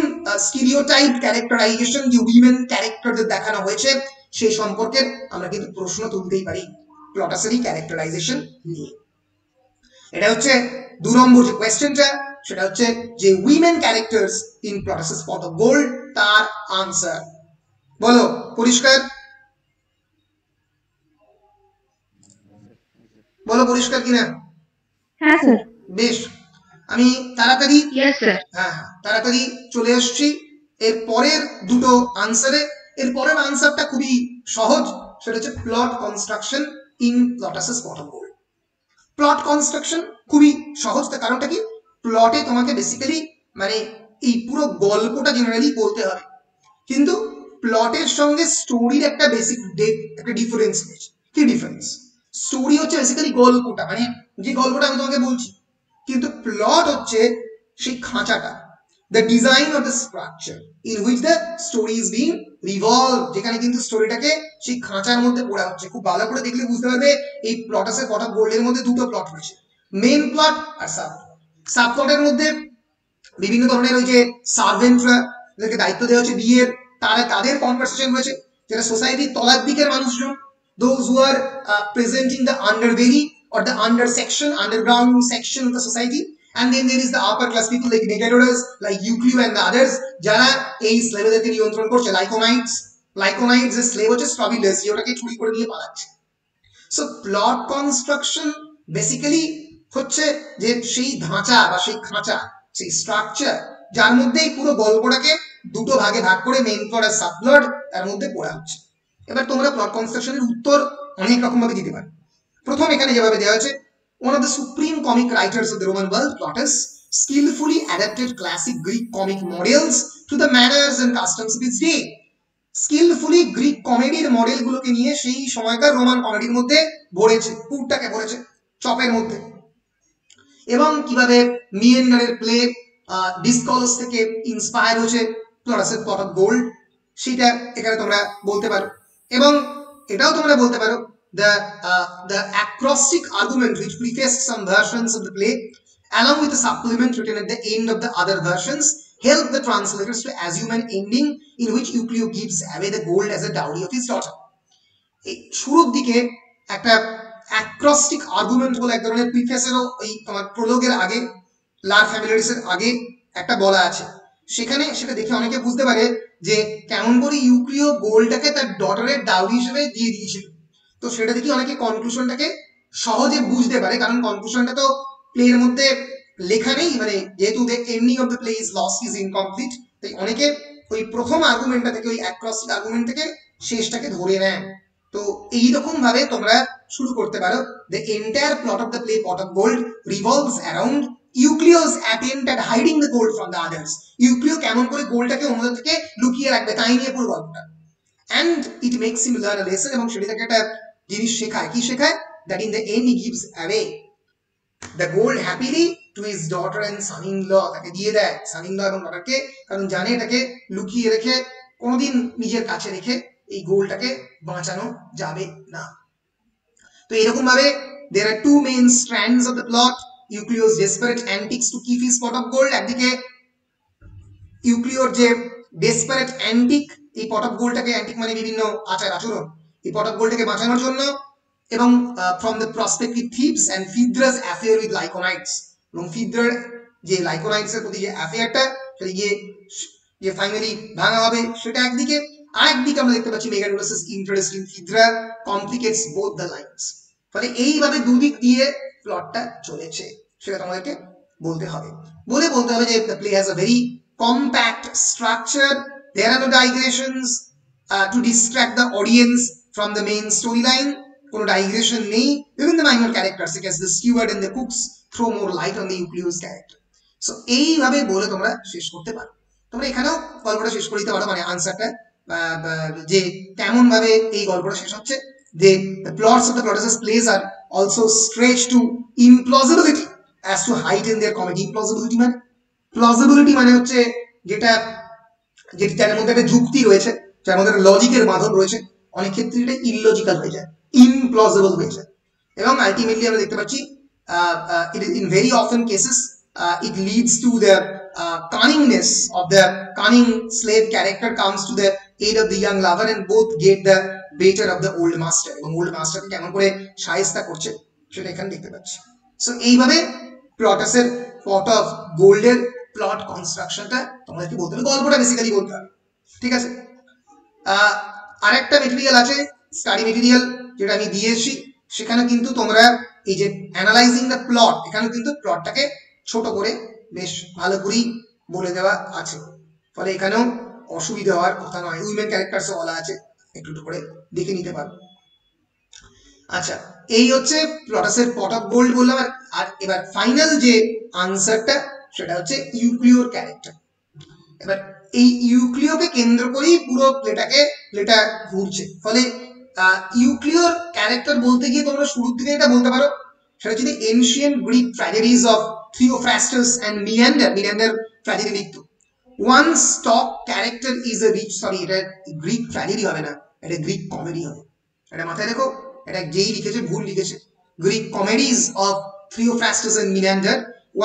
স্টিরিওটাইপ ক্যারেক্টারাইজেশন যে উইমেন ক্যারেক্টারদের দেখানো হয়েছে সেই সম্পর্কে আমরা কিন্তু প্রশ্ন তুলতেই পারি প্লটাসেরই ক্যারেক্টারাইজেশন নিয়ে। এটা হচ্ছে 2 নম্বর যে কোয়েশ্চেনটা, সেটা হচ্ছে যে women characters in Plautus's pot of gold, তার আনসার বলো। পরিষ্কার বলো, পরিষ্কার কিনা? হ্যাঁ স্যার। বেশ, আমি তাড়াতাড়ি হ্যাঁ তাড়াতাড়ি চলে আসছি এর পরের দুটো আনসারে। এর পরের আনসারটা খুবই সহজ, সেটা হচ্ছে plot construction in Plautus's pot of gold. Plot construction খুবই সহজ, তার কারণটা কি, প্লটে তোমাকে বেসিক্যালি মানে এই পুরো গল্পটা জেনারেলি বলতে হবে, কিন্তু প্লটের সঙ্গে স্টোরির একটা বেসিক একটা ডিফারেন্স রয়েছে। কি ডিফারেন্স? স্টোরি হচ্ছে বেসিক্যালি গল্পটা, মানে যে গল্পটা আমি তোমাকে বলছি, কিন্তু প্লট হচ্ছে সেই খাঁচাটা, the design of the structure in which the story is being revolve, যেখানে কিন্তু স্টোরিটাকে সেই খাঁচার মধ্যে পড়া হচ্ছে। খুব ভালো করে দেখলে বুঝতে পারবে এই প্লটাসের পট অফ গোল্ডের মধ্যে দুটো প্লট রয়েছে, মেইন প্লট আর সাব প্লট। সাব প্লটের মধ্যে বিভিন্ন ধরনের ওই যে সার্ভেন্টরা, যাদেরকে দায়িত্ব দেওয়া হচ্ছে বিয়ের, তাদের কনভারসেশন রয়েছে, যেটা সোসাইটির তলার দিকের মানুষজন, those who are present in the underbelly or the underground section of the society, and then there is the upper class people like Megadoras, like Euclid and the others, যারা এই স্লেভদেরকে নিয়ন্ত্রণ করছে। লাইকোনাইটস এর স্লেভ হচ্ছে স্ট্রবিলাস, যে ওটাকে চুরি করে নিয়ে পালাচ্ছে। সো প্লট কনস্ট্রাকশন বেসিক্যালি হচ্ছে যে সেই ধাঁচা বা সেই খাঁচা, সেই স্ট্রাকচার যার মধ্যে পুরো গল্পটাকে দুটো ভাগে ভাগ করে মেইন প্লট আর সাব প্লট তার মধ্যে পড়া হচ্ছে। এবার তোমরা প্লট কনস্ট্রাকশনের উত্তর অনেক রকম ভাবে দিতে পারো। প্রথম এখানে যেভাবে দেওয়া হয়েছে, one of the supreme comic writers of the Roman world, Plautus, skillfully adapted classic Greek comic models to the manners and customs of his day. Skilfully Greek কমেডির মডেলগুলোকে নিয়ে সেই সময়কার রোমান কমেডির মধ্যে ভরেছে, পুরটাকে ভরেছে। চপের মধ্যে, এবং কিভাবে মিয়েন্ডারের প্লে ডিসকলস থেকে ইন্সপায়ার হয়েছে প্লটাসের পট অফ গোল্ড, সেটা এখানে তোমরা বলতে পারো। এবং এটাও তোমরা বলতে পারো the acrostic argument which prefaced some versions of the play along with the supplement written at the end of the other versions help the translators to assume an ending in which Euclio gives away the gold as a dowry of his daughter. এই শুরুর দিকে একটা অ্যাক্রস্টিক argument বলে এক ধরনের প্রিফেসেরও ওই তোমার প্রোলগের আগে, লার ফ্যামিলিয়ারিসের আগে একটা বলা আছে, সেখানে সেটা দেখে অনেকে বুঝতে পারে যে কেমন করে ইউক্লিও গোল্ডটাকে তার ডটারের ডাউরি হিসেবে দিয়ে দিয়েছিল। তো সেটা দেখি অনেকে কনক্লুশনটাকে সহজে বুঝতে পারে, কারণ কনক্লুশনটা তো প্লের মধ্যে লেখা নেই, মানে যেহেতু the ending of the play is lost, is incomplete, তাই অনেকে ওই প্রথম আর্গুমেন্টটা থেকে, ওই অ্যাক্রস্টিক আর্গুমেন্ট থেকে শেষটাকে ধরে নেয়। তো এইরকম ভাবে তোমরা শুরু করতে পারো। The entire plot of the play pot of gold revolves around Euclio's attempt at hiding the gold from the others. Euclio কেমন করে গোল্ডটাকে অন্যদের থেকে লুকিয়ে রাখবে তাই নিয়ে পুরো গল্পটা। And it makes him learn a lesson, এবং সেটা থেকে একটা জিনিস শেখায়। কি শেখায়? That in the end he gives away the gold happily to his daughter and son in law. তাকে দিয়ে দেয় সান ইন ল এবং ডটারকে, কারণ জানে এটাকে লুকিয়ে রেখে কোনোদিন নিজের কাছে রেখে এই গোলটাকে বাঁচানো যাবে না। তো এরকম ভাবে there are two main strands of the plot. Euclio's desperate antics to keep his pot of gold, একদিকে ইউক্লিওর যে ডেসপারেট অ্যান্টিক, এই পট অফ গোল্ডটাকে, অ্যান্টিক মানে বিভিন্ন আচার আচরণ, এই পট অফ গোল্ডটাকে বাঁচানোর জন্য, এবং from the prospective thieves and Phaedra's affair with Lyconides, এবং ফিদ্রার যে লাইকোনাইটস এর প্রতি যে অ্যাফেয়ারটা, সেটা গিয়ে যে ফাইনালি ভাঙা হবে, সেটা একদিকে। আরেকদিকে আমরা দেখতে পাচ্ছি মেগানোডাসের interest in Phaedra complicates both the lines. ফলে এইভাবে দুদিক দিয়ে প্লটটা চলেছে, সেটা তোমাদেরকে বলতে হবে। বলতে হবে যে the play has a very compact structure, there are no digressions to distract the audience from the main storyline, কোনো digression নেই। even the minor characters such as the steward and the cooks throw more light on the Euclio's character. so এইভাবে বলে তোমরা শেষ করতে পারো। তোমরা এখানেও গল্পটা শেষ করে দিতে পারো, মানে আনসারটা যে কেমন ভাবে এই গল্পটা শেষ হচ্ছে। the plots of the Plautus plays are also stretched to implausibility as to heighten their comedy. Plausibility মানে হচ্ছে যেটার মধ্যে একটা যুক্তি রয়েছে, যার মধ্যে একটা লজিকের বাঁধন রয়েছে, অনেক ক্ষেত্রে এটা ইললজিক্যাল হয়ে যায়, ইমপ্লজিবল হয়ে যায়। এবং আলটিমেটলি আমরা দেখতে পাচ্ছি in very often cases it leads to the cunningness of the cunning slave character comes to the aid of the young lover and both get the better of the old master, এবং old মাস্টারকে কেমন করে শায়েস্তা করছে সেটা এখানে দেখতে পাচ্ছি। So এইভাবে প্লটাসের পট অফ গোল্ডের প্লট কনস্ট্রাকশনটা তোমাদেরকে বলতে হবে, গল্পটা বেসিক্যালি বলতে হবে। ঠিক আছে, আরেকটা মেটেরিয়াল আছে স্টাডি মেটেরিয়াল যেটা আমি দিয়েছি, সেখানে কিন্তু তোমরা এই যে অ্যানালাইজিং দ্য প্লট, এখানে কিন্তু প্লটটাকে ছোট করে বেশ ভালো করেই বলে দেওয়া আছে, ফলে এখানেও অসুবিধা হওয়ার কথা নয়। উইমেন ক্যারেক্টারসও বলা আছে, একটু করে দেখে নিতে পারো। আচ্ছা, এই হচ্ছে প্লটাসের পট অফ গোল্ড বললাম। আর এবার ফাইনাল যে আনসারটা সেটা হচ্ছে ইউক্লিওর ক্যারেক্টার। এবার এই ইউক্লিওকে কেন্দ্র করেই পুরো প্লেটা ঘুরছে। ফলে ইউক্লিওর ক্যারেক্টার বলতে গিয়ে তোমরা শুরুর দিকে এটা বলতে পারো, সেটা হচ্ছে the ancient Greek tragedies of Theophrastus and Menander tragedy লিখতো। One stock character is a rich, sorry এটা গ্রিক ট্র্যাজেডি হবে না, এটা গ্রিক কমেডি হবে, এটা মাথায় রেখো। এটা যেই লিখেছে ভুল লিখেছে। Greek comedies of Theophrastus and Menander,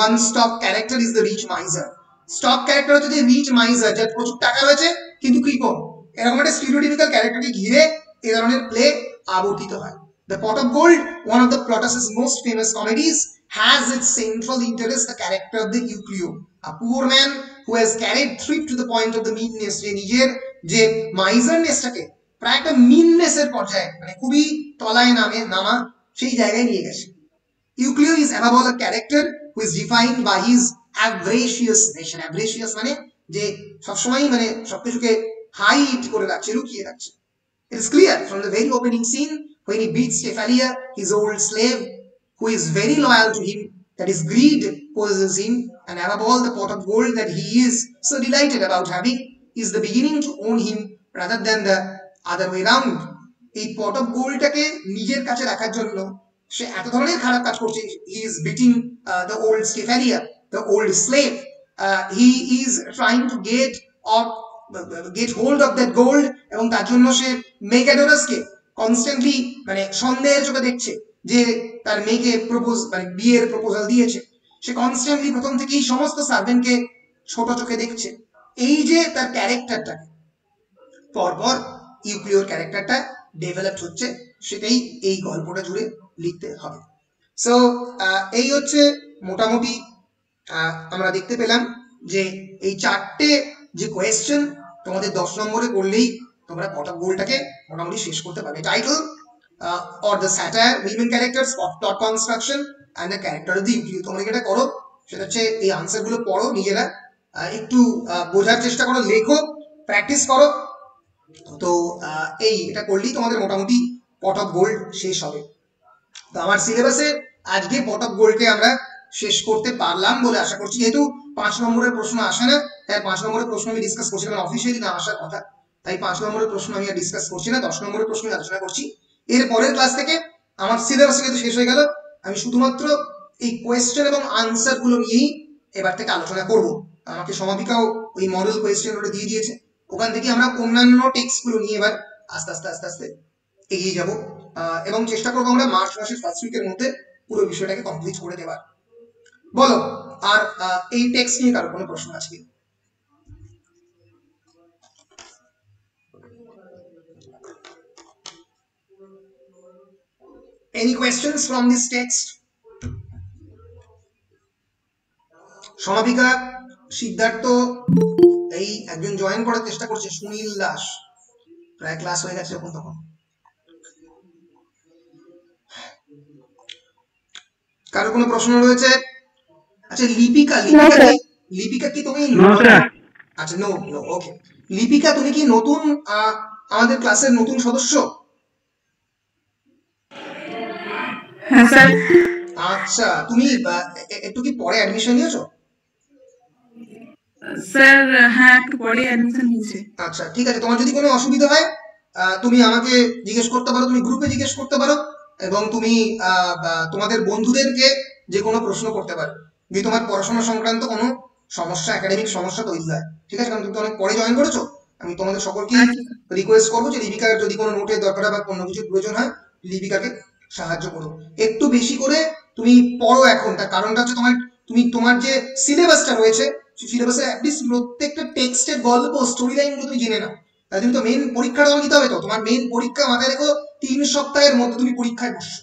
one stock character is the rich miser. Stock character হচ্ছে যে রিচ মাইজার, যার প্রচুর টাকা রয়েছে কিন্তু কৃপণ, এরকম একটা স্টিরিওটাইপিক্যাল ক্যারেক্টারকে ঘিরে এই ধরনের প্লে আবর্তিত হয়। The Pot of Gold, one of the Plautus's most famous comedies, has its central interest the character of the Euclio, a poor man who has carried thrift to the point of the meanness, যে নিজের যে মাইজারনেসটাকে প্রায় একটা মিননেসের পর্যায়ে, মানে খুবই তলায় নামা সেই জায়গায় নিয়ে গেছে। Euclio is above all a character who is defined by his avaricious nation. Avaricious মানে যে সবসময় মানে সবকিছুকে হাইড করে রাখছে, লুকিয়ে রাখছে। It is clear from the very opening scene when he beats Stephalia, his old slave, who is very loyal to him, that his greed possesses him, and above all the pot of gold that he is so delighted about having is the beginning to own him rather than the other way round. এই pot of goldটাকে নিজের কাছে রাখার জন্য সে এত ধরনের খারাপ কাজ করছে, he is beating the old Staphyla, the old slave, he is trying to get hold of that gold, এবং তার জন্য সে মেগাডোরাসকে কনস্ট্যান্টলি মানে সন্দেহের চোখে দেখছে যে তার মেয়েকে প্রপোজ মানে বিয়ের প্রপোজাল দিয়েছে। সে কনস্ট্যান্টলি প্রথম থেকেই সমস্ত সার্ভেন্টকে ছোট চোখে দেখছে। এই যে তার ক্যারেক্টারটাকে পরপর ইউক্লিওর ক্যারেক্টারটা ডেভেলপ হচ্ছে, সেটাই এই গল্পটা জুড়ে লিখতে হবে। সো এই হচ্ছে মোটামুটি আমরা দেখতে পেলাম যে এই চারটে যে কোয়েশ্চেন তোমাদের 10 নম্বরে করলেই তোমরা পটক গোলটাকে মোটামুটি শেষ করতে পারবে। Title or the satire, women characters, plot construction and the character of the Euclid। তোমরা যেটা করো সেটা হচ্ছে এই আনসার গুলো পড়ো, নিজেরা একটু বোঝার চেষ্টা করো, লেখো, প্র্যাকটিস করো। তো এই এটা করলেই তোমাদের মোটামুটি পট অফ গোল্ড শেষ হবে। তো আমার সিলেবাসে আজকে পট অফ গোল্ডকে আমরা শেষ করতে পারলাম বলে আশা করছি। যেহেতু 5 নম্বরের প্রশ্ন আসে না, তাই 5 নম্বরের প্রশ্ন আমি ডিসকাস করছি না, অফিসিয়ালি না আসার কথা, তাই 5 নম্বরের প্রশ্ন আমি আর ডিসকাস করছি না, 10 নম্বরের প্রশ্ন আমি আলোচনা করছি। এর পরের ক্লাস থেকে আমার সিলেবাস কিন্তু শেষ হয়ে গেল, আমি শুধুমাত্র এই কোয়েশ্চেন এবং আনসার গুলো নিয়েই এবার থেকে আলোচনা করব। আমাকে সমাপিকাও ওই মডেল কোয়েশ্চেন ওটা দিয়ে দিয়েছে, ওখান থেকে আমরা অন্যান্য টেক্সট গুলো নিয়ে এবার আস্তে আস্তে আস্তে আস্তে এগিয়ে যাব, এবং চেষ্টা করবো আমরা মার্চ মাসের ফার্স্ট উইকের মধ্যে পুরো বিষয়টাকে কমপ্লিট করে দেওয়ার। বলো আর এই টেক্সট নিয়ে কারো কোনো প্রশ্ন আছে? Any questions from this text? সমাপিকা, Siddharth, এই একজন জয়েন করার চেষ্টা করছে, সুনীল দাস, প্রায় ক্লাস হয়ে গেছে এখন তখন। কারো কোনো প্রশ্ন রয়েছে? আচ্ছা লিপিকা, লিপিকা কি তুমি? আচ্ছা নো নো, ওকে। লিপিকা তুমি কি নতুন আমাদের ক্লাসের নতুন সদস্য? হ্যাঁ স্যার। আচ্ছা তুমি একটু কি পরে অ্যাডমিশন নিয়েছো? স্যার হ্যাঁ একটু পরে অ্যাডমিশন নিয়েছি। আচ্ছা ঠিক আছে, তোমার যদি কোনো অসুবিধা হয় তুমি আমাকে জিজ্ঞেস করতে পারো, তুমি গ্রুপে জিজ্ঞেস করতে পারো, এবং তুমি তোমাদের বন্ধুদেরকে যে কোনো প্রশ্ন করতে পারো যদি তোমার পড়াশোনা সংক্রান্ত কোনো সমস্যা, একাডেমিক সমস্যা তৈরি হয়। ঠিক আছে, কারণ তুমি তো অনেক পরে জয়েন করেছো। আমি তোমাদের সকলকে রিকোয়েস্ট করবো যে লিপিকার যদি কোনো নোটের দরকার বা কোনো কিছুর প্রয়োজন হয়, লিপিকাকে সাহায্য করো। একটু বেশি করে তুমি পড়ো এখন, তার কারণটা হচ্ছে তোমার যে সিলেবাসটা রয়েছে, সিলেবাসে অ্যাটলিস্ট প্রত্যেকটা টেক্সটের গল্প, স্টোরি লাইন গুলো তুমি জেনে নাও। তাহলে তুমি তো মেন পরীক্ষাটা দিতে হবে, তো তোমার মেন পরীক্ষা মাথায় রেখো 3 সপ্তাহের মধ্যে তুমি পরীক্ষায় বসছো।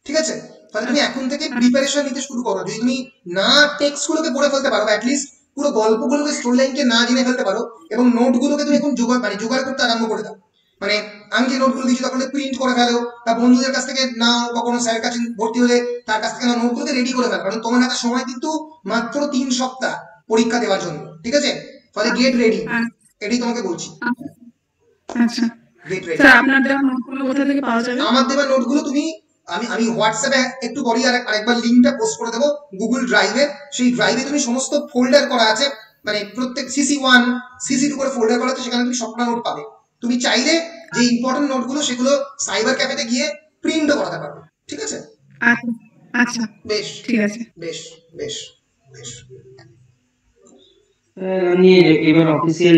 ঠিক আছে, তাহলে তুমি এখন থেকে প্রিপারেশন নিতে শুরু করো। যদি তুমি না টেক্সট গুলোকে পড়ে ফেলতে পারো, অ্যাটলিস্ট পুরো গল্পগুলোকে, স্টোরি লাইনকে না জেনে ফেলতে পারো, এবং নোটগুলোকে তুমি এখন জোগাড় করতে আরম্ভ করে দাও। মানে আমি যে নোটগুলো দিচ্ছি তখন প্রিন্ট করে ফেলো, বা বন্ধুদের কাছ থেকে নাও, বা কোনো স্যারের কাছে ভর্তি হলে তার কাছ থেকে নোটগুলোকে রেডি করে ফেলো, কারণ তোমার হাতে সময় কিন্তু মাত্র 3 সপ্তাহ পরীক্ষা দেওয়ার জন্য। ঠিক আছে, ফলে গেট রেডি, এটাই তোমাকে বলছি। আচ্ছা স্যার, আপনার দেওয়া নোটগুলো কোথা থেকে পাওয়া যাবে? আমার দেওয়া নোটগুলো তুমি আমি হোয়াটসঅ্যাপে একটু পরেই আরেকবার লিংকটা পোস্ট করে দেবো গুগল ড্রাইভে। সেই ড্রাইভে তুমি সমস্ত ফোল্ডার করা আছে, মানে প্রত্যেক CC1 CC2 করে ফোল্ডার করা আছে, সেখানে তুমি সবটা নোট পাবে। তুমি চাইলে যে ইম্পর্টেন্ট নোটগুলো সেগুলো সাইবার ক্যাফেতে গিয়ে প্রিন্টও করাতে পারবে। ঠিক আছে? আচ্ছা বেশ ঠিক আছে, বেশ বেশ বেশ। আমি এবার অফিসিয়াল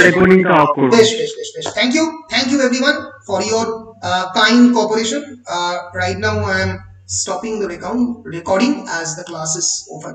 রেকর্ডিংটা অফ করব। বেশ বেশ বেশ বেশ। Thank you everyone for your kind cooperation. Right now I am stopping the recording as the class is over.